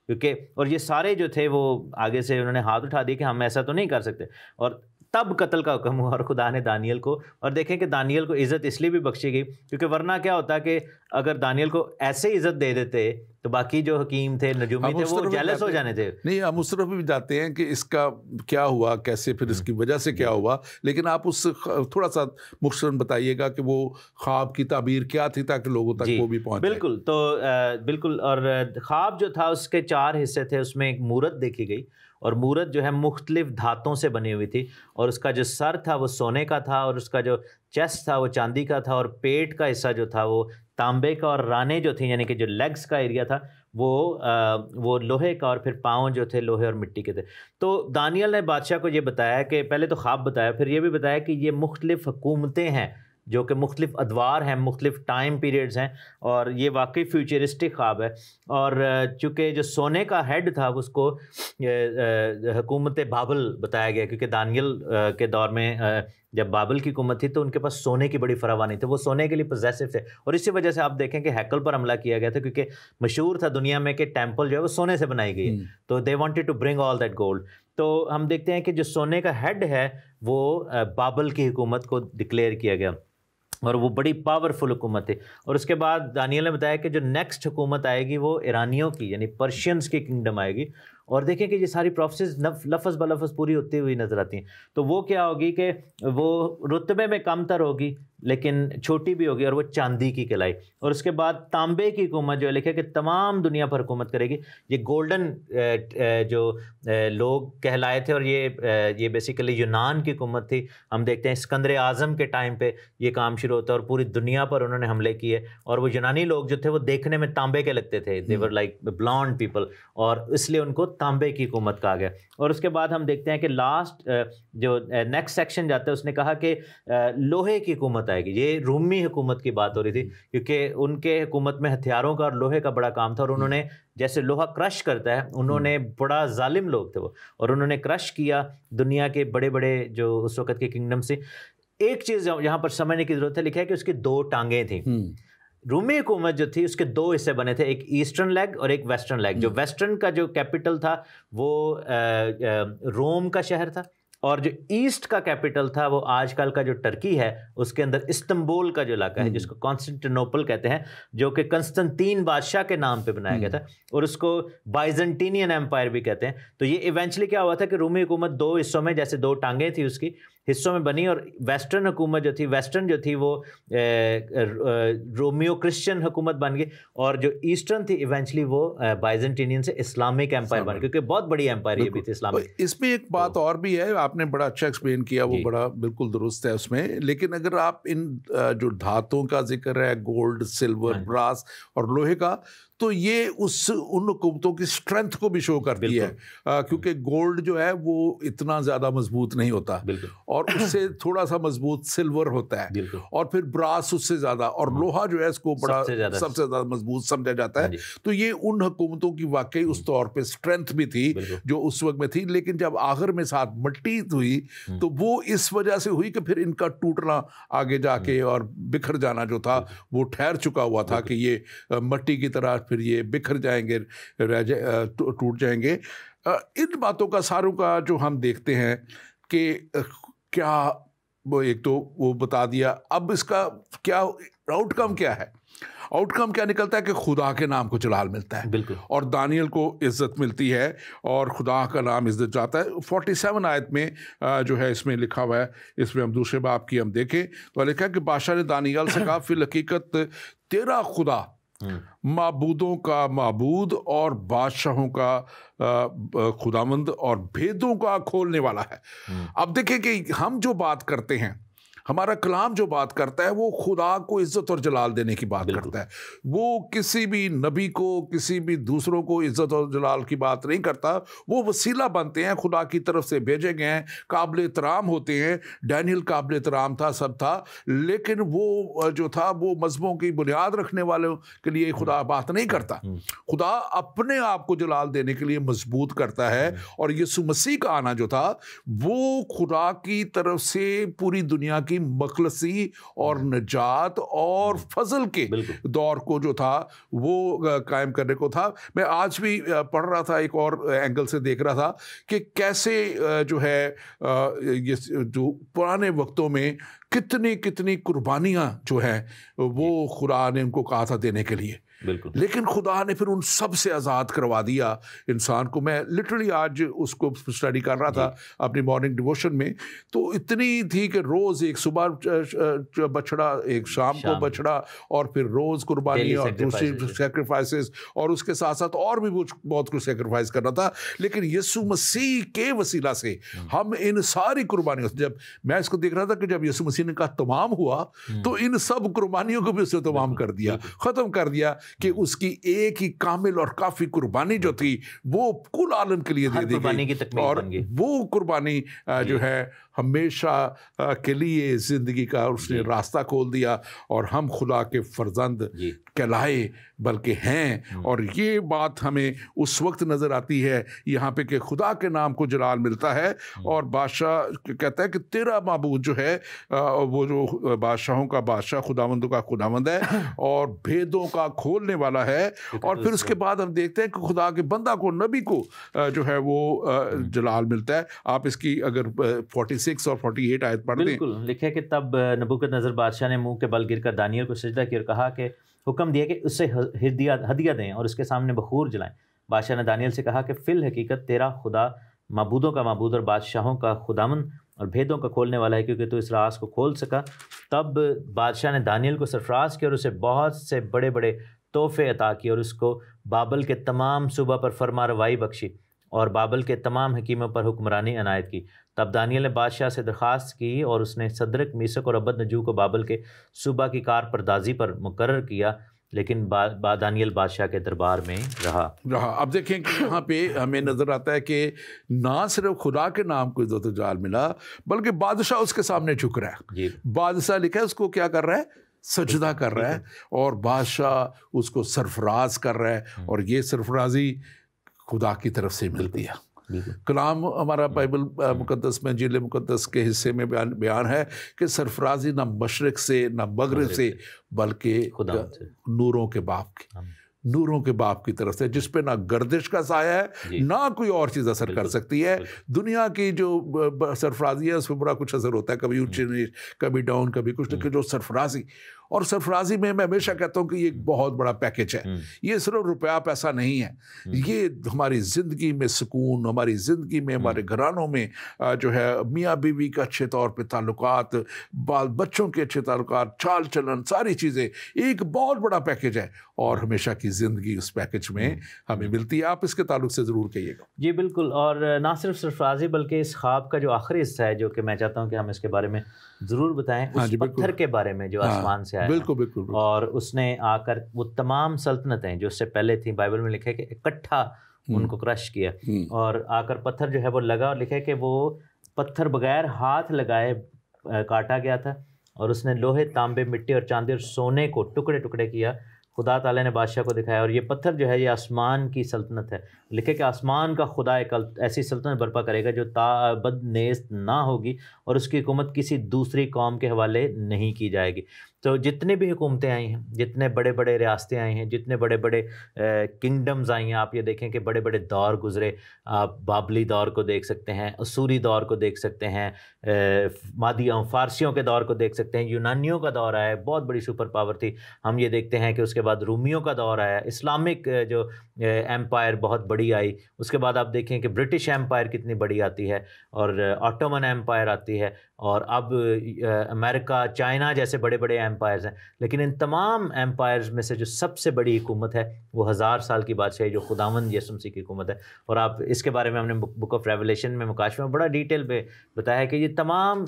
کیونکہ اور یہ سارے جو تھے وہ آگے سے انہوں نے ہاتھ اٹھا دیے کہ ہم ایسا تو نہیں کر سکتے، اور تب قتل کا حکم ہوا اور خدا نے دانیل کو، اور دیکھیں کہ دانیل کو عزت اس لیے بھی بخشی گئی کیونکہ ورنہ کیا ہوتا کہ اگر دانیل کو ایسے عزت دے دیتے تو باقی جو حکیم تھے، نجومی تھے، وہ جیلس ہو جانے تھے. نہیں، ہم اس طرف بھی جاتے ہیں کہ اس کا کیا ہوا، کیسے، پھر اس کی وجہ سے کیا ہوا، لیکن آپ اس تھوڑا سا مختصراً بتائیے گا کہ وہ خواب کی تعبیر کیا تھی تاکہ لوگوں تک وہ بھی پہنچ جائے. بالکل. تو بالکل، اور خواب جو تھا اس کے 4 حصے تھے. اس میں ایک مورت دیکھی گئی، اور مورت جو ہے مختلف دھاتوں سے بنی ہوئی تھی، اور اس کا جو سر تھا وہ سونے کا تھا، اور اس کا جو چیسٹ تھا وہ چاندی کا تھا، اور پیٹ کا حصہ جو تھا وہ تانبے کا، اور رانے جو تھیں یعنی کہ جو لیگز کا ایریا تھا وہ لوہے کا، اور پھر پاؤں جو تھے لوہے اور مٹی کے تھے. تو دانیل نے بادشاہ کو یہ بتایا کہ پہلے تو خواب بتایا، پھر یہ بھی بتایا کہ یہ مختلف حکومتیں ہیں جو کہ مختلف ادوار ہیں، مختلف ٹائم پیریڈز ہیں، اور یہ واقعی فیوچرسٹک خواب ہے. اور چونکہ جو سونے کا ہیڈ تھا اس کو حکومت بابل بتایا گیا، کیونکہ دانیل کے دور میں جب بابل کی حکومت تھی تو ان کے پاس سونے کی بڑی فراوانی تھی، وہ سونے کے لیے پوزیسو تھے، اور اسی وجہ سے آپ دیکھیں کہ ہیکل پر حملہ کیا گیا تھا، کیونکہ مشہور تھا دنیا میں کہ ٹیمپل جو ہے وہ سونے سے بنائی گئی ہے، تو they wanted to bring all that gold. تو ہم دیکھتے ہیں کہ جو سونے کا ہیڈ ہے وہ بابل کی حکومت کو ڈکلیئر کیا گیا، اور وہ بڑی پاورفل حکومت تھی. اور اس کے بعد دانیل نے بتایا کہ جو نیکسٹ حکومت آئے گی وہ ایرانیوں کی یعنی پرشینز کی کنگڈم آئے گی. اور دیکھیں کہ یہ ساری پروفیسیز لفظ بلفظ پوری ہوتی ہوئی نظر آتی ہیں. تو وہ کیا ہوگی کہ وہ رتبے میں کم تر ہوگی لیکن چھوٹی بھی ہوگی، اور وہ چاندی کی کہلائی. اور اس کے بعد تانبے کی حکومت جو لکھے کہ تمام دنیا پر حکومت کرے گی. یہ گولڈن جو لوگ کہلائے تھے، اور یہ بیسیکلی یونان کی حکومت تھی. ہم دیکھتے ہیں اسکندر اعظم کے ٹائم پہ یہ کام شروع ہوتا ہے، اور پوری دنیا پر انہوں نے حملے کیے. اور وہ یونانی لوگ جو تھے وہ دیکھنے میں تانبے کے لگتے تھے، they were like blonde people، اور اس لیے ان کو تانبے کی حکومت کہا گیا. اور اس کے بعد ہم دیکھتے ہیں کہ لاسٹ جو نیکسٹ سیکشن جاتا ہے اس نے کہا کہ لوہے کی حکومت آئے گی. یہ رومی حکومت کی بات ہو رہی تھی کیونکہ ان کے حکومت میں ہتھیاروں کا اور لوہے کا بڑا کام تھا، اور انہوں نے جیسے لوہا کرش کرتا ہے، انہوں نے بڑا ظالم لوگ تھے وہ، اور انہوں نے کرش کیا دنیا کے بڑے بڑے جو اس وقت کے کنگڈم سے. ایک چیز یہاں پر سمجھنے کی ضرورت ہے، لکھا ہے کہ اس کی 2 ٹانگیں تھیں. رومی حکومت جو تھی اس کے 2 حصے بنے تھے، ایک ایسٹرن لیگ اور ایک ویسٹرن لیگ. جو ویسٹرن کا جو کیپٹل تھا وہ روم کا شہر تھا، اور جو ایسٹ کا کیپٹل تھا وہ آج کل کا جو ٹرکی ہے اس کے اندر استنبول کا جو علاقہ ہے جس کو کانسٹنٹینوپل کہتے ہیں، جو کہ کنستنطین بادشاہ کے نام پہ بنایا گیا تھا، اور اس کو بائزنٹینین ایمپائر بھی کہتے ہیں. تو یہ ایونچولی کیا ہوا تھا کہ رومی حکومت 2 حصوں میں، جیسے 2 ٹانگیں تھی اس کی، حصوں میں بنی، اور ویسٹرن حکومت جو تھی، ویسٹرن جو تھی وہ رومیو کرسچن حکومت بن گئی، اور جو ایسٹرن تھی ایونچولی وہ بائزنٹینین سے اسلامک ایمپائر بن گئی، کیونکہ بہت بڑی ایمپائر یہ بھی تھی اسلامک. اس میں ایک بات اور بھی ہے، آپ نے بڑا اچھا ایکسپلین کیا، وہ بڑا بالکل درست ہے اس میں. لیکن اگر آپ ان جو دھاتوں کا ذکر ہے، گولڈ، سلور، براس اور لوہے کا، تو یہ ان حکومتوں کی اسٹرینتھ کو بھی شو کرتی ہے، کیونکہ گولڈ جو ہے وہ اتنا زیادہ مضبوط نہیں ہوتا، اور اس سے تھوڑا سا مضبوط سلور ہوتا ہے، اور پھر براس اس سے زیادہ، اور لوہا جو ہے اس کو بڑا سب سے زیادہ مضبوط سمجھا جاتا ہے. تو یہ ان حکومتوں کی واقعی اس طور پہ اسٹرینتھ بھی تھی جو اس وقت میں تھی. لیکن جب آخر میں ساتھ مٹی ہوئی تو وہ اس وجہ سے ہوئی کہ پھر ان کا ٹوٹنا آگے جا کے اور بکھر جانا جو تھا وہ ٹھہر چکا ہوا تھا کہ یہ مٹی کی طرح پھر یہ بکھر جائیں گے، ٹوٹ جائیں گے. ان باتوں کا ساروں کا جو ہم دیکھتے ہیں کہ کیا وہ ایک تو وہ بتا دیا، اب اس کا کیا آؤٹ کم کیا ہے؟ آؤٹ کم کیا نکلتا ہے کہ خدا کے نام کو جلال ملتا ہے، بالکل، اور دانیل کو عزت ملتی ہے اور خدا کا نام عزت جاتا ہے. 47 آیت میں جو ہے اس میں لکھا ہوا ہے، اس میں ہم دوسرے باب کی ہم دیکھیں تو لکھا ہے کہ بادشاہ نے دانیال سے کہا، فی الحقیقت تیرا خدا معبودوں کا معبود اور بادشاہوں کا خداوند اور بھیدوں کا کھولنے والا ہے. اب دیکھیں کہ ہم جو بات کرتے ہیں، ہمارا کلام جو بات کرتا ہے وہ خدا کو عزت اور جلال دینے کی بات کرتا ہے. وہ کسی بھی نبی کو، کسی بھی دوسروں کو عزت اور جلال کی بات نہیں کرتا. وہ وسیلہ بنتے ہیں، خدا کی طرف سے بھیجے گئے ہیں، قابل احترام ہوتے ہیں. ڈینیل قابل احترام تھا، سب تھا، لیکن وہ جو تھا وہ مذہبوں کی بنیاد رکھنے والوں کے لیے خدا بات نہیں کرتا. خدا اپنے آپ کو جلال دینے کے لیے مضبوط کرتا ہے. اور یسوع مسیح کا آنا جو تھا وہ خدا کی طرف سے پوری دنیا کی کی مخلصی اور نجات اور فضل کے دور کو جو تھا وہ قائم کرنے کو تھا. میں آج بھی پڑھ رہا تھا، ایک اور اینگل سے دیکھ رہا تھا کہ کیسے جو ہے یہ جو پرانے وقتوں میں کتنی قربانیاں جو ہیں وہ خدا نے ان کو کہا تھا دینے کے لیے، لیکن خدا نے پھر ان سب سے آزاد کروا دیا انسان کو. میں لٹرلی آج اس کو اسٹڈی کر رہا تھا اپنی مارننگ ڈیووشن میں، تو اتنی تھی کہ روز ایک صبح بچڑا، ایک شام کو بچڑا، اور پھر روز قربانی اور دوسری سیکریفائسز، اور اس کے ساتھ ساتھ اور بھی بہت کچھ سیکریفائس کرنا تھا. لیکن یسوع مسیح کے وسیلہ سے ہم ان ساری قربانیوں سے، جب میں اس کو دیکھ رہا تھا کہ جب یسوع مسیح نے کہا تمام ہوا، تو ان سب قربانیوں کو بھی اس نے تمام کر دیا، ختم کر دیا، کہ اس کی ایک ہی کامل اور کافی قربانی جو تھی وہ کل عالم کے لیے دے دی گئی، اور وہ قربانی جو ہے ہمیشہ کے لیے زندگی کا اس نے راستہ کھول دیا، اور ہم خدا کے فرزند کہلائے بلکہ ہیں. اور یہ بات ہمیں اس وقت نظر آتی ہے یہاں پہ کہ خدا کے نام کو جلال ملتا ہے، اور بادشاہ کہتا ہے کہ تیرا معبود جو ہے وہ جو بادشاہوں کا بادشاہ، خداوندوں کا خداوند ہے اور بھیدوں کا کھولنے والا ہے. اور پھر اس کے بعد ہم دیکھتے ہیں کہ خدا کے بندہ کو، نبی کو جو ہے وہ جلال ملتا ہے. آپ اس کی اگر 46 اور 48 آیت پڑھ دیں. بالکل لکھے کہ تب نبوکدنضر بادشاہ نے منہ کے بل گر کر دانیل کو سجدہ کیا اور کہا کہ حکم دیا کہ اسے ہدیہ دیں اور اس کے سامنے بخور جلائیں. بادشاہ نے دانیل سے کہا کہ فی الحقیقت تیرا خدا معبودوں کا معبود اور بادشاہوں کا خداوند اور بھیدوں کا کھولنے والا ہے، کیونکہ تو اس راز کو کھول سکا. تب بادشاہ نے دانیل کو سرفراز کیا اور اسے بہت سے بڑے بڑے تحفے عطا کیے، اور اس کو بابل کے تمام صوبہ پر فرما روائی بخشی اور بابل کے تمام حکیموں پر حکمرانی عنایت کی. تب دانیل نے بادشاہ سے درخواست کی اور اس نے صدرک، میثق اور عبد نجو کو بابل کے صوبہ کی کار پردازی پر مقرر کیا، لیکن دانیل بادشاہ کے دربار میں رہا. اب دیکھیں کہ یہاں پہ ہمیں نظر آتا ہے کہ نہ صرف خدا کے نام کو عزت و جلال ملا، بلکہ بادشاہ اس کے سامنے جھک رہا ہے. بادشاہ لکھا ہے اس کو کیا کر رہا ہے؟ سجدہ کر رہا ہے، اور بادشاہ اس کو سرفراز کر رہا ہے، اور یہ سرفرازی خدا کی طرف سے ملتی ہے. کلام ہمارا بائبل مقدس میں، انجیل مقدس کے حصے میں بیان ہے کہ سرفرازی نہ مشرق سے نہ مغرب سے بلکہ نوروں کے باپ کی طرف سے، جس پہ نہ گردش کا سایہ ہے نہ کوئی اور چیز اثر کر سکتی ہے. دنیا کی جو سرفرازی ہے اس پہ بڑا کچھ اثر ہوتا ہے، کبھی اونچے کبھی ڈاؤن، کبھی کچھ، لیکن جو سرفرازی، اور سرفرازی میں ہمیشہ کہتا ہوں کہ یہ ایک بہت بڑا پیکج ہے. یہ صرف روپیہ پیسہ نہیں ہے، یہ ہماری زندگی میں سکون، ہماری زندگی میں، ہمارے گھرانوں میں جو ہے میاں بیوی کا اچھے طور پہ تعلقات، بال بچوں کے اچھے تعلقات، چال چلن، ساری چیزیں ایک بہت بڑا پیکج ہے، اور ہمیشہ کی زندگی اس پیکج میں ہمیں ملتی ہے. آپ اس کے تعلق سے ضرور کہیے گا. جی بالکل. اور نہ صرف سرفرازی بلکہ اس خواب کا جو آخری حصہ ہے، جو کہ میں چاہتا ہوں کہ ہم اس کے بارے میں ضرور بتائیں، اس پتھر کے بارے میں جو آسمان سے آیا. بالکل. اور اس نے آ کر وہ تمام سلطنتیں جو اس سے پہلے تھیں، بائبل میں لکھا ہے کہ اکٹھا ان کو کرش کیا، اور آ کر پتھر جو ہے وہ لگا، اور لکھا ہے کہ وہ پتھر بغیر ہاتھ لگائے کاٹا گیا تھا، اور اس نے لوہے، تانبے، مٹی اور چاندی اور سونے کو ٹکڑے ٹکڑے کیا. خدا تعالیٰ نے بادشاہ کو دکھایا، اور یہ پتھر جو ہے یہ آسمان کی سلطنت ہے. لکھے کہ آسمان کا خدا ایک ایسی سلطنت برپا کرے گا جو تابد نیست نہ ہوگی، اور اس کی حکومت کسی دوسری قوم کے حوالے نہیں کی جائے گی. تو جتنے بھی حکومتیں آئی ہیں، جتنے بڑے بڑے ریاستیں آئی ہیں، جتنے بڑے بڑے کنگڈمز آئی ہیں، آپ یہ دیکھیں کہ بڑے بڑے دور گزرے. آپ بابلی دور کو دیکھ سکتے ہیں، اسوری دور کو دیکھ سکتے ہیں، مادیوں فارسیوں کے دور کو دیکھ سکتے ہیں، یونانیوں کا دور آیا ہے، بہت بڑی سپر پاور تھی. ہم یہ دیکھتے ہیں کہ اس کے بعد رومیوں کا دور آیا، اسلامک جو ایمپائر بہت بڑی آئی. اس کے بعد آپ دیکھیں کہ برٹش ایمپائر کتنی بڑی آتی ہے، اور آٹومن ایمپائر آتی ہے، اور اب امریکہ، چائنا جیسے بڑے بڑے ایمپائرز ہیں. لیکن ان تمام ایمپائرز میں سے جو سب سے بڑی حکومت ہے وہ 1000 سال کی بادشاہی جو خداوند یسوع مسیح کی حکومت ہے. اور آپ اس کے بارے میں ہم نے بک آف ریولیشن میں مکاشفہ میں بڑا ڈیٹیل پہ بتایا ہے کہ یہ تمام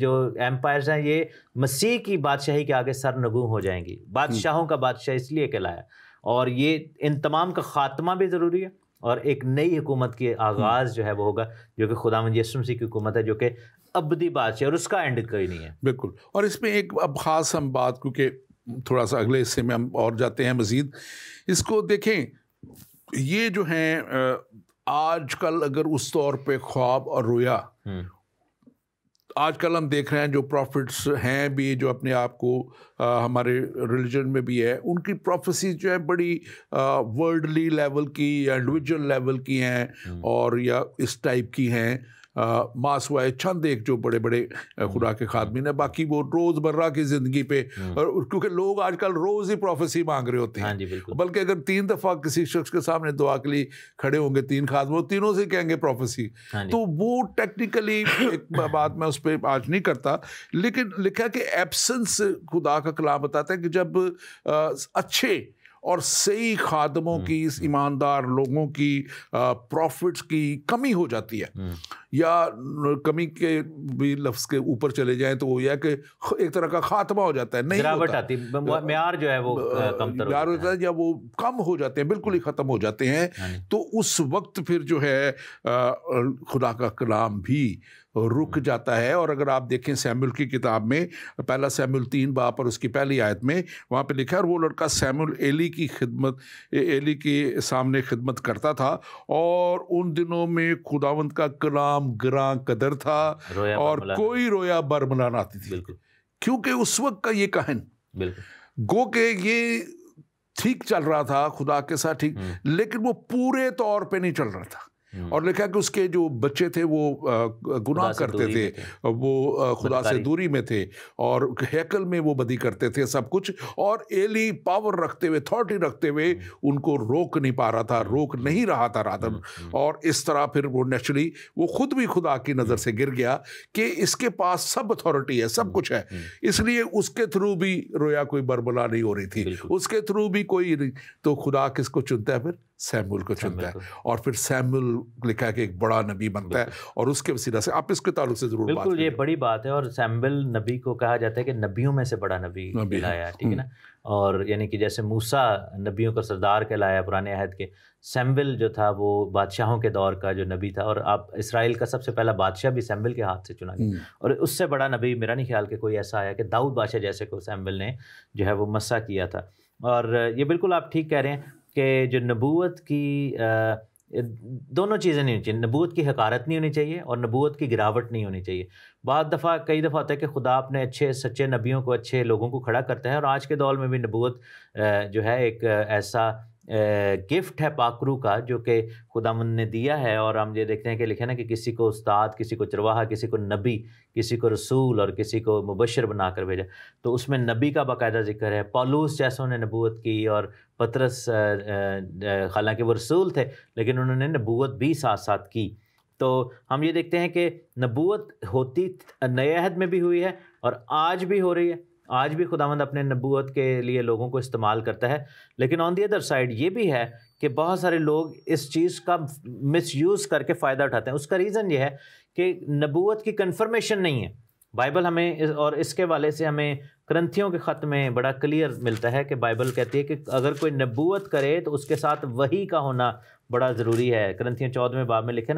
جو ایمپائرز ہیں یہ مسیح کی بادشاہی کے آگے سر نگوں ہو جائیں گی. بادشاہوں کا بادشاہ اس لیے کہلایا، اور یہ ان تمام کا خاتمہ بھی ضروری ہے، اور ایک نئی حکومت کی آغاز جو ہے وہ ہوگا، جو کہ خداوند یسوع مسیح کی حکومت ہے، جو کہ ابدی بادشاہ، اور اس کا اینڈ کوئی نہیں ہے. بالکل. اور اس میں ایک اب خاص ہم بات، کیونکہ تھوڑا سا اگلے حصے میں ہم اور جاتے ہیں مزید، اس کو دیکھیں. یہ جو ہیں آج کل اگر اس طور پہ خواب اور رویا آج کل ہم دیکھ رہے ہیں جو پروفٹس ہیں بھی جو اپنے آپ کو ہمارے ریلیجن میں بھی ہے، ان کی پروفیسیز جو ہے بڑی ورلڈلی لیول کی یا انڈیویجول لیول کی ہیں اور یا اس ٹائپ کی ہیں. ماس وائے چند ایک جو بڑے بڑے خدا کے خادمین ہیں، باقی وہ روز مرہ کی زندگی پہ، اور کیونکہ لوگ آج کل روز ہی پروفیسی مانگ رہے ہوتے ہیں، بلکہ اگر 3 دفعہ کسی شخص کے سامنے دعا کے لیے کھڑے ہوں گے 3 خادم، وہ تینوں سے کہیں گے پروفیسی. تو وہ ٹیکنیکلی ایک بات میں اس پہ آج نہیں کرتا، لیکن لکھا کہ ایبسنس خدا کا کلام بتاتا ہے کہ جب اچھے اور صحیح خادموں کی، ایماندار لوگوں کی، پروفٹس کی کمی ہو جاتی ہے، یا کمی کے بھی لفظ کے اوپر چلے جائیں تو وہ یہ ہے کہ ایک طرح کا خاتمہ ہو جاتا ہے، نہیں ہوتا، معیار جو ہے وہ معیار ہوتا ہے یا وہ کم ہو جاتے ہیں، بالکل ہی ختم ہو جاتے ہیں. تو اس وقت پھر جو ہے خدا کا کلام بھی رک جاتا ہے. اور اگر آپ دیکھیں سیموئیل کی کتاب میں، پہلا سیموئیل 3 باب اور اس کی پہلی آیت میں وہاں پہ لکھا ہے، اور وہ لڑکا سیموئیل ایلی کے سامنے خدمت کرتا تھا، اور ان دنوں میں خداوند کا کلام گراں قدر تھا اور کوئی رویا برملا نہ آتی تھی، کیونکہ اس وقت کا یہ کہن گو کہ یہ ٹھیک چل رہا تھا خدا کے ساتھ ٹھیک، لیکن وہ پورے طور پہ نہیں چل رہا تھا. اور لکھا کہ اس کے جو بچے تھے وہ گناہ کرتے تھے، وہ خدا سے دوری میں تھے، اور ہیکل میں وہ بدی کرتے تھے سب کچھ. اور ایلی پاور رکھتے ہوئے، اتھارٹی رکھتے ہوئے ان کو روک نہیں پا رہا تھا، روک نہیں رہا تھا رادر. اور اس طرح پھر وہ نیچرلی وہ خود بھی خدا کی نظر سے گر گیا کہ اس کے پاس سب اتھارٹی ہے، سب کچھ ہے، اس لیے اس کے تھرو بھی رویا کوئی بربلا نہیں ہو رہی تھی، اس کے تھرو بھی کوئی نہیں. تو خدا کس کو چنتا ہے؟ پھر سیموئیل کو چنتا ہے، اور پھر سیموئیل لکھا ہے کہ ایک بڑا نبی بنتا ہے. اور اس کے وسیلہ سے آپ اس کے تعلق سے ضرور بات بالکل، یہ بڑی بات ہے. اور سیموئیل نبی کو کہا جاتا ہے کہ نبیوں میں سے بڑا نبی کہلایا ہے، ٹھیک ہے نا. اور یعنی کہ جیسے موسیٰ نبیوں کا سردار کہلایا پرانے عہد کے، سیموئیل جو تھا وہ بادشاہوں کے دور کا جو نبی تھا. اور آپ اسرائیل کا سب سے پہلا بادشاہ بھی سیموئیل کے ہاتھ سے چنا گیا، اور اس سے بڑا نبی میرا نہیں خیال کہ کوئی ایسا آیا کہ داؤد بادشاہ جیسے کو سیموئیل نے جو ہے وہ مسح کیا تھا. اور یہ بالکل آپ ٹھیک کہہ رہے ہیں کہ جو نبوت کی دونوں چیزیں نہیں ہونی چاہیے، نبوت کی حقارت نہیں ہونی چاہیے اور نبوت کی گراوٹ نہیں ہونی چاہیے. کئی دفعہ ہوتا ہے کہ خدا اپنے اچھے سچے نبیوں کو، اچھے لوگوں کو کھڑا کرتا ہے، اور آج کے دور میں بھی نبوت جو ہے ایک ایسا گفٹ ہے پاک روح کا جو کہ خداوند نے دیا ہے. اور ہم یہ دیکھتے ہیں کہ لکھے نا کہ کسی کو استاد، کسی کو چرواہا، کسی کو نبی، کسی کو رسول اور کسی کو مبشر بنا کر بھیجا. تو اس میں نبی کا باقاعدہ ذکر ہے. پولوس جیسوں نے نبوت کی، اور پطرس حالانکہ وہ رسول تھے لیکن انہوں نے نبوت بھی ساتھ ساتھ کی. تو ہم یہ دیکھتے ہیں کہ نبوت ہوتی نئے عہد میں بھی ہوئی ہے اور آج بھی ہو رہی ہے. آج بھی خداوند اپنے نبوت کے لیے لوگوں کو استعمال کرتا ہے. لیکن آن دی ادر سائڈ یہ بھی ہے کہ بہت سارے لوگ اس چیز کا مس یوز کر کے فائدہ اٹھاتے ہیں. اس کا ریزن یہ ہے کہ نبوت کی کنفرمیشن نہیں ہے. بائبل ہمیں اور اس کے والے سے ہمیں کرنتھیوں کے خط میں بڑا کلیئر ملتا ہے کہ بائبل کہتی ہے کہ اگر کوئی نبوت کرے تو اس کے ساتھ وحی کا ہونا بڑا ضروری ہے. کرنتھیوں 14ویں باب میں لکھا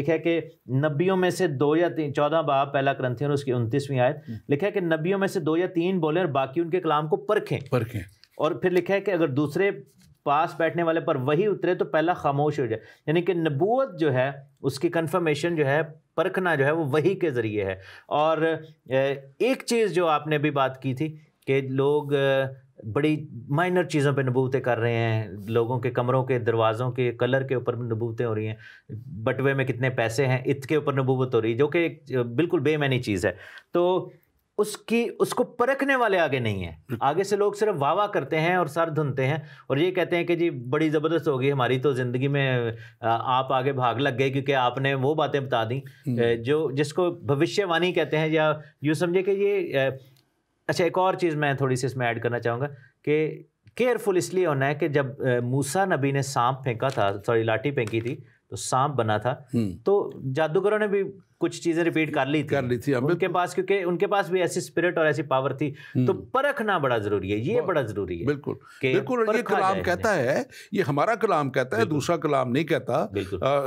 ہے کہ نبیوں میں سے 2 یا 3، 14 باب پہلا کرنتھیوں اور اس کی 29ویں آیت لکھا ہے کہ نبیوں میں سے 2 یا 3 بولیں اور باقی ان کے کلام کو پرکھیں. اور پھر لکھا ہے کہ اگر دوسرے پاس بیٹھنے والے پر وہی اترے تو پہلا خاموش ہو جائے. یعنی کہ نبوت جو ہے اس کی کنفرمیشن جو ہے، پرکھنا جو ہے وہ وحی کے ذریعے ہے. اور ایک چیز جو آپ نے بھی بات کی تھی کہ لوگ بڑی مائنر چیزوں پہ نبوتیں کر رہے ہیں. لوگوں کے کمروں کے دروازوں کے کلر کے اوپر نبوتیں ہو رہی ہیں، بٹوے میں کتنے پیسے ہیں اس کے اوپر نبوت ہو رہی ہے، جو کہ ایک بالکل بے معنی چیز ہے. تو اس کو پرکھنے والے آگے نہیں ہیں. آگے سے لوگ صرف واہ واہ کرتے ہیں اور سر دھنتے ہیں اور یہ کہتے ہیں کہ جی بڑی زبردست ہوگی ہماری تو زندگی میں، آپ آگے بھاگ لگ گئے کیونکہ آپ نے وہ باتیں بتا دیں جس کو بھوشیہ وانی کہتے ہیں. یا یوں سمجھے کہ یہ اچھا، ایک اور چیز میں تھوڑی سی اس میں ایڈ کرنا چاہوں گا کہ کیئرفل اس لیے ہونا ہے کہ جب موسیٰ نبی نے سانپ پھینکا تھا، لاٹھی پھینکی تھی تو سانپ بنا تھا، تو جادوگروں نے بھی کچھ چیزیں ریپیٹ کر لی تھی ان کے پاس، کیونکہ ان کے پاس بھی ایسی اسپرٹ اور ایسی پاور تھی. تو پرکھنا بڑا ضروری ہے، یہ بڑا ضروری ہے. بالکل بالکل. یہ کلام کہتا ہے، یہ ہمارا کلام کہتا ہے، دوسرا کلام نہیں کہتا.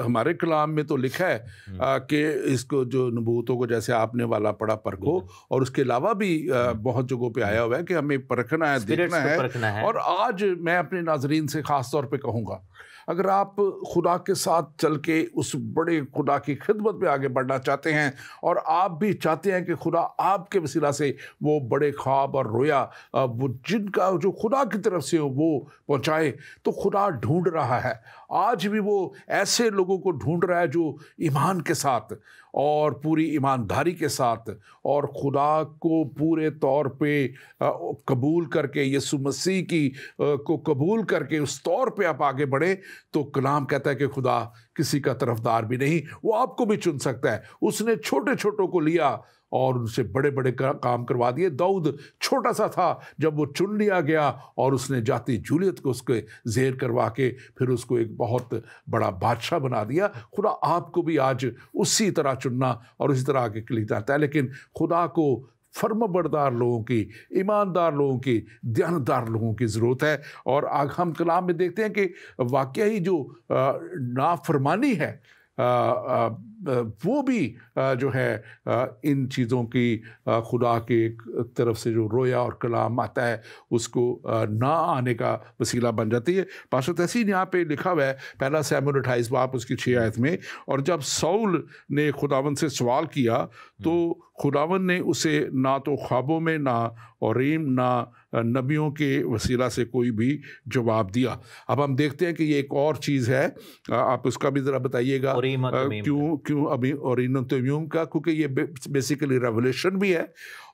ہمارے کلام میں تو لکھا ہے کہ اس کو جو نبوتوں کو جیسے آپ نے والا پڑھا پرکھو، اور اس کے علاوہ بھی بہت جگہوں پہ آیا ہوا ہے کہ ہمیں پرکھنا ہے، دیکھنا ہے. اور آج میں اپنے ناظرین سے خاص طور پہ کہوں گا، اگر آپ خدا کے ساتھ چل کے اس بڑے خدا کی خدمت میں آگے بڑھنا چاہتے ہیں اور آپ بھی چاہتے ہیں کہ خدا آپ کے وسیلہ سے وہ بڑے خواب اور رویا وہ جن کا جو خدا کی طرف سے وہ پہنچائے، تو خدا ڈھونڈ رہا ہے، آج بھی وہ ایسے لوگوں کو ڈھونڈ رہا ہے جو ایمان کے ساتھ اور پوری ایمانداری کے ساتھ اور خدا کو پورے طور پہ قبول کر کے، یسوع مسیح کی کو قبول کر کے اس طور پہ آپ آگے بڑھیں، تو کلام کہتا ہے کہ خدا کسی کا طرفدار بھی نہیں، وہ آپ کو بھی چن سکتا ہے۔ اس نے چھوٹے چھوٹوں کو لیا اور ان سے بڑے بڑے کام کروا دیے۔ داؤد چھوٹا سا تھا جب وہ چن لیا گیا اور اس نے جاتی جولیت کو اس کے زیر کروا کے پھر اس کو ایک بہت بڑا بادشاہ بنا دیا۔ خدا آپ کو بھی آج اسی طرح چننا اور اسی طرح آگے کے لیے چاہتا ہے، لیکن خدا کو فرما بردار لوگوں کی، ایماندار لوگوں کی، دیانتدار لوگوں کی ضرورت ہے۔ اور آج ہم کلام میں دیکھتے ہیں کہ واقعی جو نافرمانی ہے وہ بھی جو ہے ان چیزوں کی خدا کے طرف سے جو رویا اور کلام آتا ہے اس کو نہ آنے کا وسیلہ بن جاتی ہے۔ پاسٹر تحسین یہاں پہ لکھا ہوا ہے پہلا ساموئیل 28 باب اس کی 6 آیت میں، اور جب ساؤل نے خداوند سے سوال کیا تو خداوند نے اسے نہ تو خوابوں میں، نہ اوریم، نہ نبیوں کے وسیلہ سے کوئی بھی جواب دیا۔ اب ہم دیکھتے ہیں کہ یہ ایک اور چیز ہے، آپ اس کا بھی ذرا بتائیے گا کیوں ابھی اوریم و تمیم کا، کیونکہ یہ بیسیکلی ریولیشن بھی ہے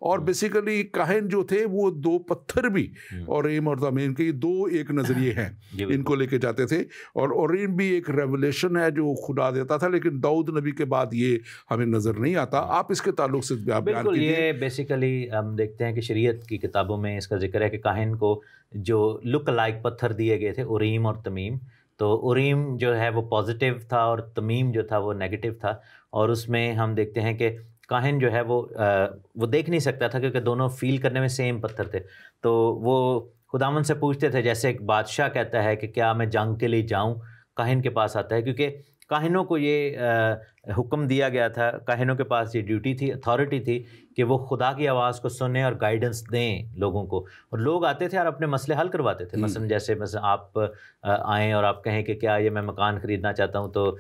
اور بیسیکلی کاہن جو تھے وہ 2 پتھر بھی اوریم اور تمیم کے، یہ 2 ایک نظریے ہیں ان کو لے کے جاتے تھے، اور اوریم بھی ایک ریولیشن ہے جو خدا دیتا تھا، لیکن داؤد نبی کے بعد یہ ہمیں نظر نہیں آتا۔ آپ اس کے تعلق سے بالکل، یہ بیسیکلی ہم دیکھتے ہیں کہ شریعت کی کتابوں میں اس کا ذکر ہے کہ کاہن کو جو لک لائک پتھر دیے گئے تھے اوریم اور تمیم، تو اوریم جو ہے وہ پازیٹیو تھا اور تمیم جو تھا وہ نیگیٹو تھا، اور اس میں ہم دیکھتے ہیں کہ کاہن جو ہے وہ دیکھ نہیں سکتا تھا کیونکہ دونوں فیل کرنے میں سیم پتھر تھے، تو وہ خداوند سے پوچھتے تھے، جیسے ایک بادشاہ کہتا ہے کہ کیا میں جنگ کے لیے جاؤں، کاہن کے پاس آتا ہے، کیونکہ کاہنوں کو یہ حکم دیا گیا تھا، کاہنوں کے پاس یہ ڈیوٹی تھی، اتھارٹی تھی کہ وہ خدا کی آواز کو سنیں اور گائیڈنس دیں لوگوں کو، اور لوگ آتے تھے اور اپنے مسئلے حل کرواتے تھے۔ مثلا آپ آئیں اور آپ کہیں کہ کیا یہ میں مکان خریدنا چاہتا ہوں، تو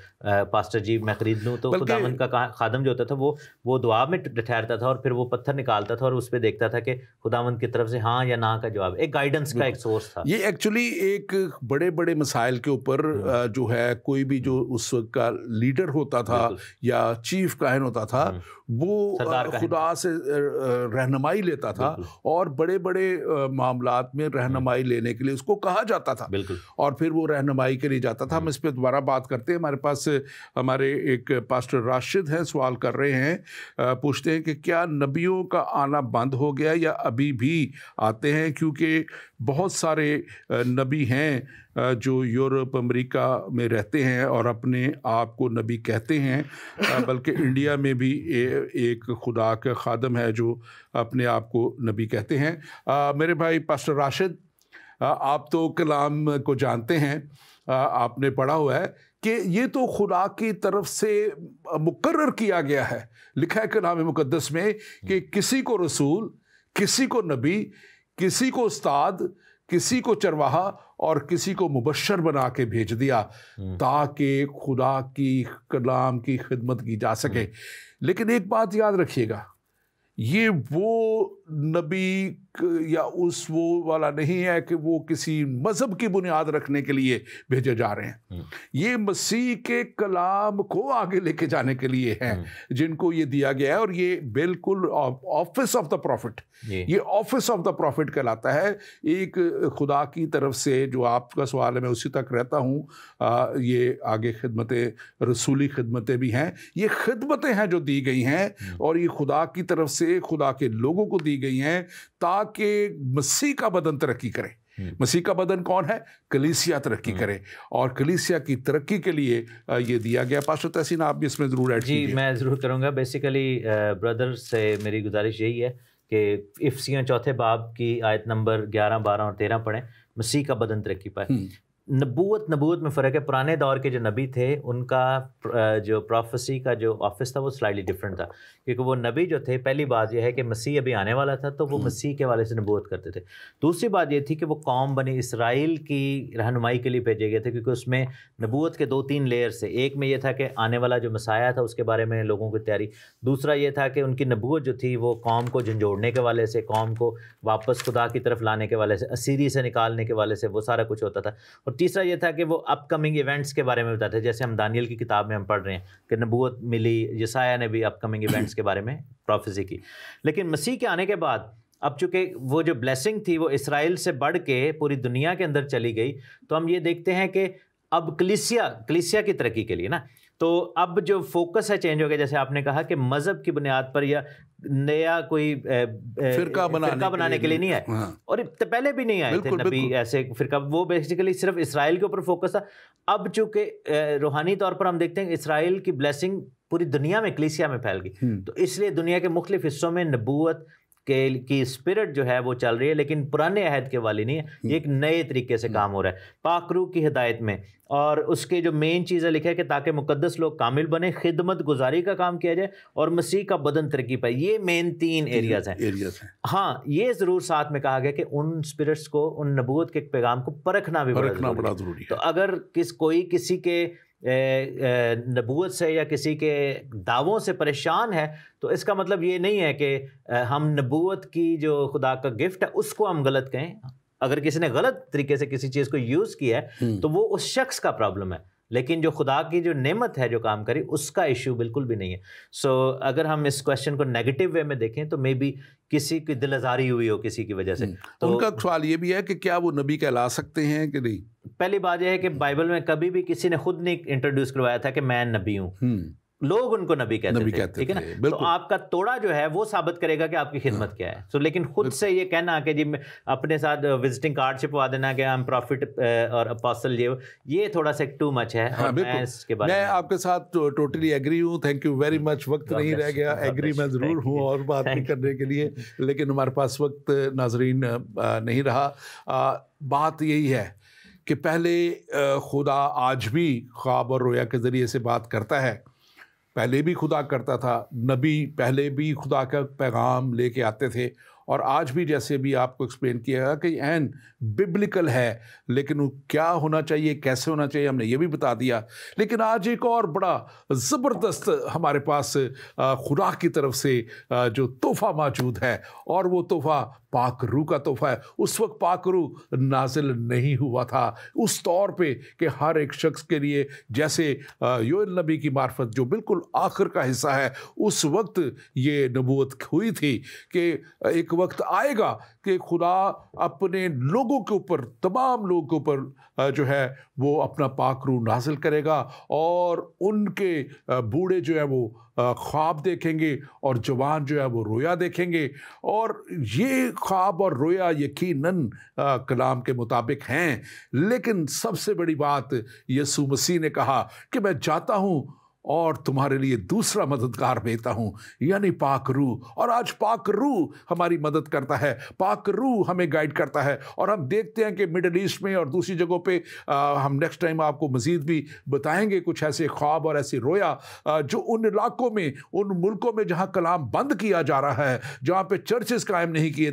پاسٹر جی میں خرید لوں، تو خداوند کا خادم جو ہوتا تھا وہ دعا میں ٹھہرتا تھا اور پھر وہ پتھر نکالتا تھا اور اس پہ دیکھتا تھا کہ خداوند کی طرف سے ہاں یا نہ کا جواب، ایک گائیڈنس کا ایک سورس تھا۔ یہ ایکچولی ایک بڑے بڑے مسائل کے اوپر جو ہے کوئی بھی جو اس وقت کا لیڈر ہوتا تھا یا چیف کاہن ہوتا تھا وہ خدا سے رہنمائی لیتا تھا، اور بڑے بڑے معاملات میں رہنمائی لینے کے لیے اس کو کہا جاتا تھا، اور پھر وہ رہنمائی کے لیے جاتا تھا۔ ہم اس پہ دوبارہ بات کرتے ہیں۔ ہمارے پاس ہمارے ایک پاسٹر راشد ہیں، سوال کر رہے ہیں، پوچھتے ہیں کہ کیا نبیوں کا آنا بند ہو گیا یا ابھی بھی آتے ہیں؟ کیونکہ بہت سارے نبی ہیں جو یورپ امریکہ میں رہتے ہیں اور اپنے آپ کو نبی کہتے ہیں، بلکہ انڈیا میں بھی ایک خدا کا خادم ہے جو اپنے آپ کو نبی کہتے ہیں۔ میرے بھائی پاسٹر راشد، آپ تو کلام کو جانتے ہیں، آپ نے پڑھا ہوا ہے کہ یہ تو خدا کی طرف سے مقرر کیا گیا ہے، لکھا ہے کلام مقدس میں کہ کسی کو رسول، کسی کو نبی، کسی کو استاد، کسی کو چرواہا اور کسی کو مبشر بنا کے بھیج دیا تاکہ خدا کی کلام کی خدمت کی جا سکے۔ لیکن ایک بات یاد رکھیے گا، یہ وہ نبی یا اس وہ والا نہیں ہے کہ وہ کسی مذہب کی بنیاد رکھنے کے لیے بھیجے جا رہے ہیں، یہ مسیح کے کلام کو آگے لے کے جانے کے لیے ہیں جن کو یہ دیا گیا ہے، اور یہ بالکل آفس آف دا پروفٹ، یہ آفس آف دا پروفٹ کہلاتا ہے۔ ایک خدا کی طرف سے جو آپ کا سوال ہے میں اسی تک رہتا ہوں، یہ آگے خدمتیں، رسولی خدمتیں بھی ہیں، یہ خدمتیں ہیں جو دی گئی ہیں، اور یہ خدا کی طرف سے خدا کے لوگوں کو دی گئی ہیں تاکہ مسیح کا بدن ترقی کرے۔ مسیح کا بدن کون ہے؟ کلیسیا ترقی کرے، اور کلیسیا کی ترقی کے لیے یہ دیا گیا۔ پاسٹر تحسین آپ بھی اس میں ضرور ایڈ کیجیے۔ جی میں ضرور کروں گا۔ بیسیکلی بردر سے میری گزارش یہی ہے کہ افسیوں 4 باب کی آیت نمبر 11، 12 اور 13 پڑھیں، مسیح کا بدن ترقی پائے۔ نبوت میں فرق ہے. پرانے دور کے جو نبی تھے ان کا جو پروفیسی کا جو آفس تھا وہ سلائٹلی ڈفرینٹ تھا, کیونکہ وہ نبی جو تھے, پہلی بات یہ ہے کہ مسیح ابھی آنے والا تھا, تو وہ مسیح کے حوالے سے نبوت کرتے تھے. دوسری بات یہ تھی کہ وہ قوم بنی اسرائیل کی رہنمائی کے لیے بھیجے گئے تھے, کیونکہ اس میں نبوت کے 2-3 لیئرز تھے. ایک میں یہ تھا کہ آنے والا جو مسیح تھا اس کے بارے میں لوگوں کی تیاری. دوسرا یہ تھا کہ ان کی نبوت جو تھی وہ قوم کو جھنجھوڑنے کے والے سے, قوم کو واپس خدا کی طرف لانے کے والے سے, اسیری سے نکالنے کے والے سے, وہ سارا کچھ ہوتا تھا. اور تیسرا یہ تھا کہ وہ اپ کمنگ ایونٹس کے بارے میں بتاتے ہیں, جیسے ہم دانیل کی کتاب میں ہم پڑھ رہے ہیں کہ نبوت ملی, یسایہ نے بھی اپ کمنگ ایونٹس کے بارے میں پروفیسی کی. لیکن مسیح کے آنے کے بعد اب چونکہ وہ جو بلیسنگ تھی وہ اسرائیل سے بڑھ کے پوری دنیا کے اندر چلی گئی, تو ہم یہ دیکھتے ہیں کہ اب کلیسیا کی ترقی کے لیے نا, تو اب جو فوکس ہے چینج ہو گیا. جیسے آپ نے کہا کہ مذہب کی بنیاد پر یا نیا کوئی فرقہ بنانے کے لیے نہیں آئے, اور پہلے بھی نہیں آئے تھے نبی ایسے فرقہ, وہ بیسیکلی صرف اسرائیل کے اوپر فوکس تھا. اب چونکہ روحانی طور پر ہم دیکھتے ہیں کہ اسرائیل کی بلیسنگ پوری دنیا میں کلیسیا میں پھیل گئی, تو اس لیے دنیا کے مختلف حصوں میں نبوت کی اسپرٹ جو ہے وہ چل رہی ہے, لیکن پرانے عہد کے والی نہیں ہے. یہ ایک نئے طریقے سے کام ہو رہا ہے پاک روح کی ہدایت میں, اور اس کے جو مین چیزیں لکھا ہے کہ تاکہ مقدس لوگ کامل بنے, خدمت گزاری کا کام کیا جائے, اور مسیح کا بدن ترقی پائے. یہ مین 3 ایریاز ہیں. ہاں, یہ ضرور ساتھ میں کہا گیا کہ ان اسپرٹس کو, ان نبوت کے پیغام کو پرکھنا بھی بڑا ضروری ہے. تو اگر کوئی کسی کے نبوت سے یا کسی کے دعووں سے پریشان ہے, تو اس کا مطلب یہ نہیں ہے کہ ہم نبوت کی جو خدا کا گفٹ ہے اس کو ہم غلط کہیں. اگر کسی نے غلط طریقے سے کسی چیز کو یوز کیا ہے تو وہ اس شخص کا پرابلم ہے, لیکن جو خدا کی جو نعمت ہے جو کام کری اس کا ایشو بالکل بھی نہیں ہے. سو اگر ہم اس کویشچن کو نیگیٹو وے میں دیکھیں تو مے بی کسی کی دل آزاری ہوئی ہو کسی کی وجہ سے. تو ان کا سوال یہ بھی ہے کہ کیا وہ نبی کہلا سکتے ہیں کہ نہیں؟ پہلی بات یہ ہے کہ بائبل میں کبھی بھی کسی نے خود نہیں انٹروڈیوس کروایا تھا کہ میں نبی ہوں. لوگ ان کو نبی کہتے تھے, ٹھیک ہے نا. تو آپ کا توڑا جو ہے وہ ثابت کرے گا کہ آپ کی خدمت کیا ہے. سو لیکن خود سے یہ کہنا کہ جی اپنے ساتھ وزٹنگ کارڈ چھپوا دینا کہ ہم پروفٹ اور اپوسٹل, یہ تھوڑا سا ٹو مچ ہے. میں آپ کے ساتھ ٹوٹلی ایگری ہوں. Thank you very much. وقت نہیں رہ گیا, ایگری میں ضرور ہوں اور بات بھی کرنے کے لیے, لیکن ہمارے پاس وقت ناظرین نہیں رہا. بات یہی ہے کہ پہلے خدا آج بھی خواب اور رویا کے ذریعے سے بات کرتا ہے. پہلے بھی خدا کرتا تھا, نبی پہلے بھی خدا کا پیغام لے کے آتے تھے, اور آج بھی جیسے بھی آپ کو ایکسپلین کیا گیا کہ این ببلکل ہے, لیکن وہ کیا ہونا چاہیے, کیسے ہونا چاہیے, ہم نے یہ بھی بتا دیا. لیکن آج ایک اور بڑا زبردست ہمارے پاس خدا کی طرف سے جو تحفہ موجود ہے, اور وہ تحفہ پاک روح کا تحفہ ہے. اس وقت پاک روح نازل نہیں ہوا تھا اس طور پہ کہ ہر ایک شخص کے لیے, جیسے یوئیل نبی کی معرفت جو بالکل آخر کا حصہ ہے, اس وقت یہ نبوت ہوئی تھی کہ ایک وقت آئے گا کہ خدا اپنے لوگوں کے اوپر, تمام لوگوں کے اوپر جو ہے وہ اپنا پاک روح نازل کرے گا, اور ان کے بوڑھے جو ہے وہ خواب دیکھیں گے, اور جوان جو ہے وہ رویا دیکھیں گے. اور یہ خواب اور رویا یقیناً کلام کے مطابق ہیں, لیکن سب سے بڑی بات یسوع مسیح نے کہا کہ میں جاتا ہوں اور تمہارے لیے دوسرا مددگار بھیجتا ہوں, یعنی پاک روح. اور آج پاک روح ہماری مدد کرتا ہے, پاک روح ہمیں گائیڈ کرتا ہے. اور ہم دیکھتے ہیں کہ مڈل ایسٹ میں اور دوسری جگہوں پہ, ہم نیکسٹ ٹائم آپ کو مزید بھی بتائیں گے کچھ ایسے خواب اور ایسی رویا جو ان علاقوں میں, ان ملکوں میں جہاں کلام بند کیا جا رہا ہے, جہاں پہ چرچز قائم نہیں کیے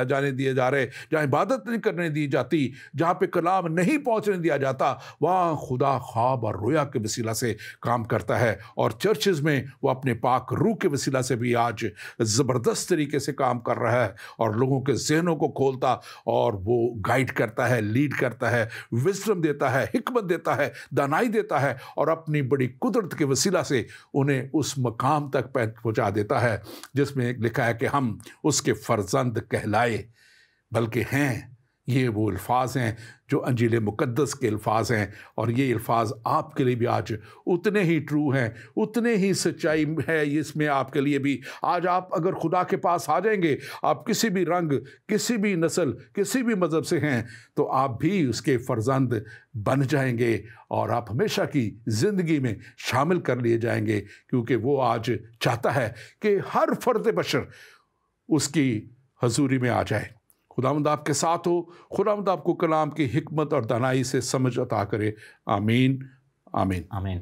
جانے دیے جا رہے, جہاں عبادت نہیں کرنے دی جاتی, جہاں پہ کلام نہیں پہنچنے دیا جاتا, وہاں خدا خواب اور رویا کے وسیلہ سے کام کرتا ہے. اور چرچز میں وہ اپنے پاک روح کے وسیلہ سے بھی آج زبردست طریقے سے کام کر رہا ہے, اور لوگوں کے ذہنوں کو کھولتا, اور وہ گائیڈ کرتا ہے, لیڈ کرتا ہے, وزڈم دیتا ہے, حکمت دیتا ہے, دانائی دیتا ہے, اور اپنی بڑی قدرت کے وسیلہ سے انہیں اس مقام تک پہنچا دیتا ہے جس میں لکھا ہے کہ ہم اس کے فرزند کہلائے, بلکہ ہیں. یہ وہ الفاظ ہیں جو انجیل مقدس کے الفاظ ہیں, اور یہ الفاظ آپ کے لیے بھی آج اتنے ہی ٹرو ہیں, اتنے ہی سچائی ہے اس میں آپ کے لیے بھی. آج آپ اگر خدا کے پاس آ جائیں گے, آپ کسی بھی رنگ, کسی بھی نسل, کسی بھی مذہب سے ہیں, تو آپ بھی اس کے فرزند بن جائیں گے, اور آپ ہمیشہ کی زندگی میں شامل کر لیے جائیں گے, کیونکہ وہ آج چاہتا ہے کہ ہر فرد بشر اس کی حضوری میں آ جائے. خداوند آپ کے ساتھ ہو، خداوند آپ کو کلام کی حکمت اور دانائی سے سمجھ عطا کرے۔ آمین آمین آمین۔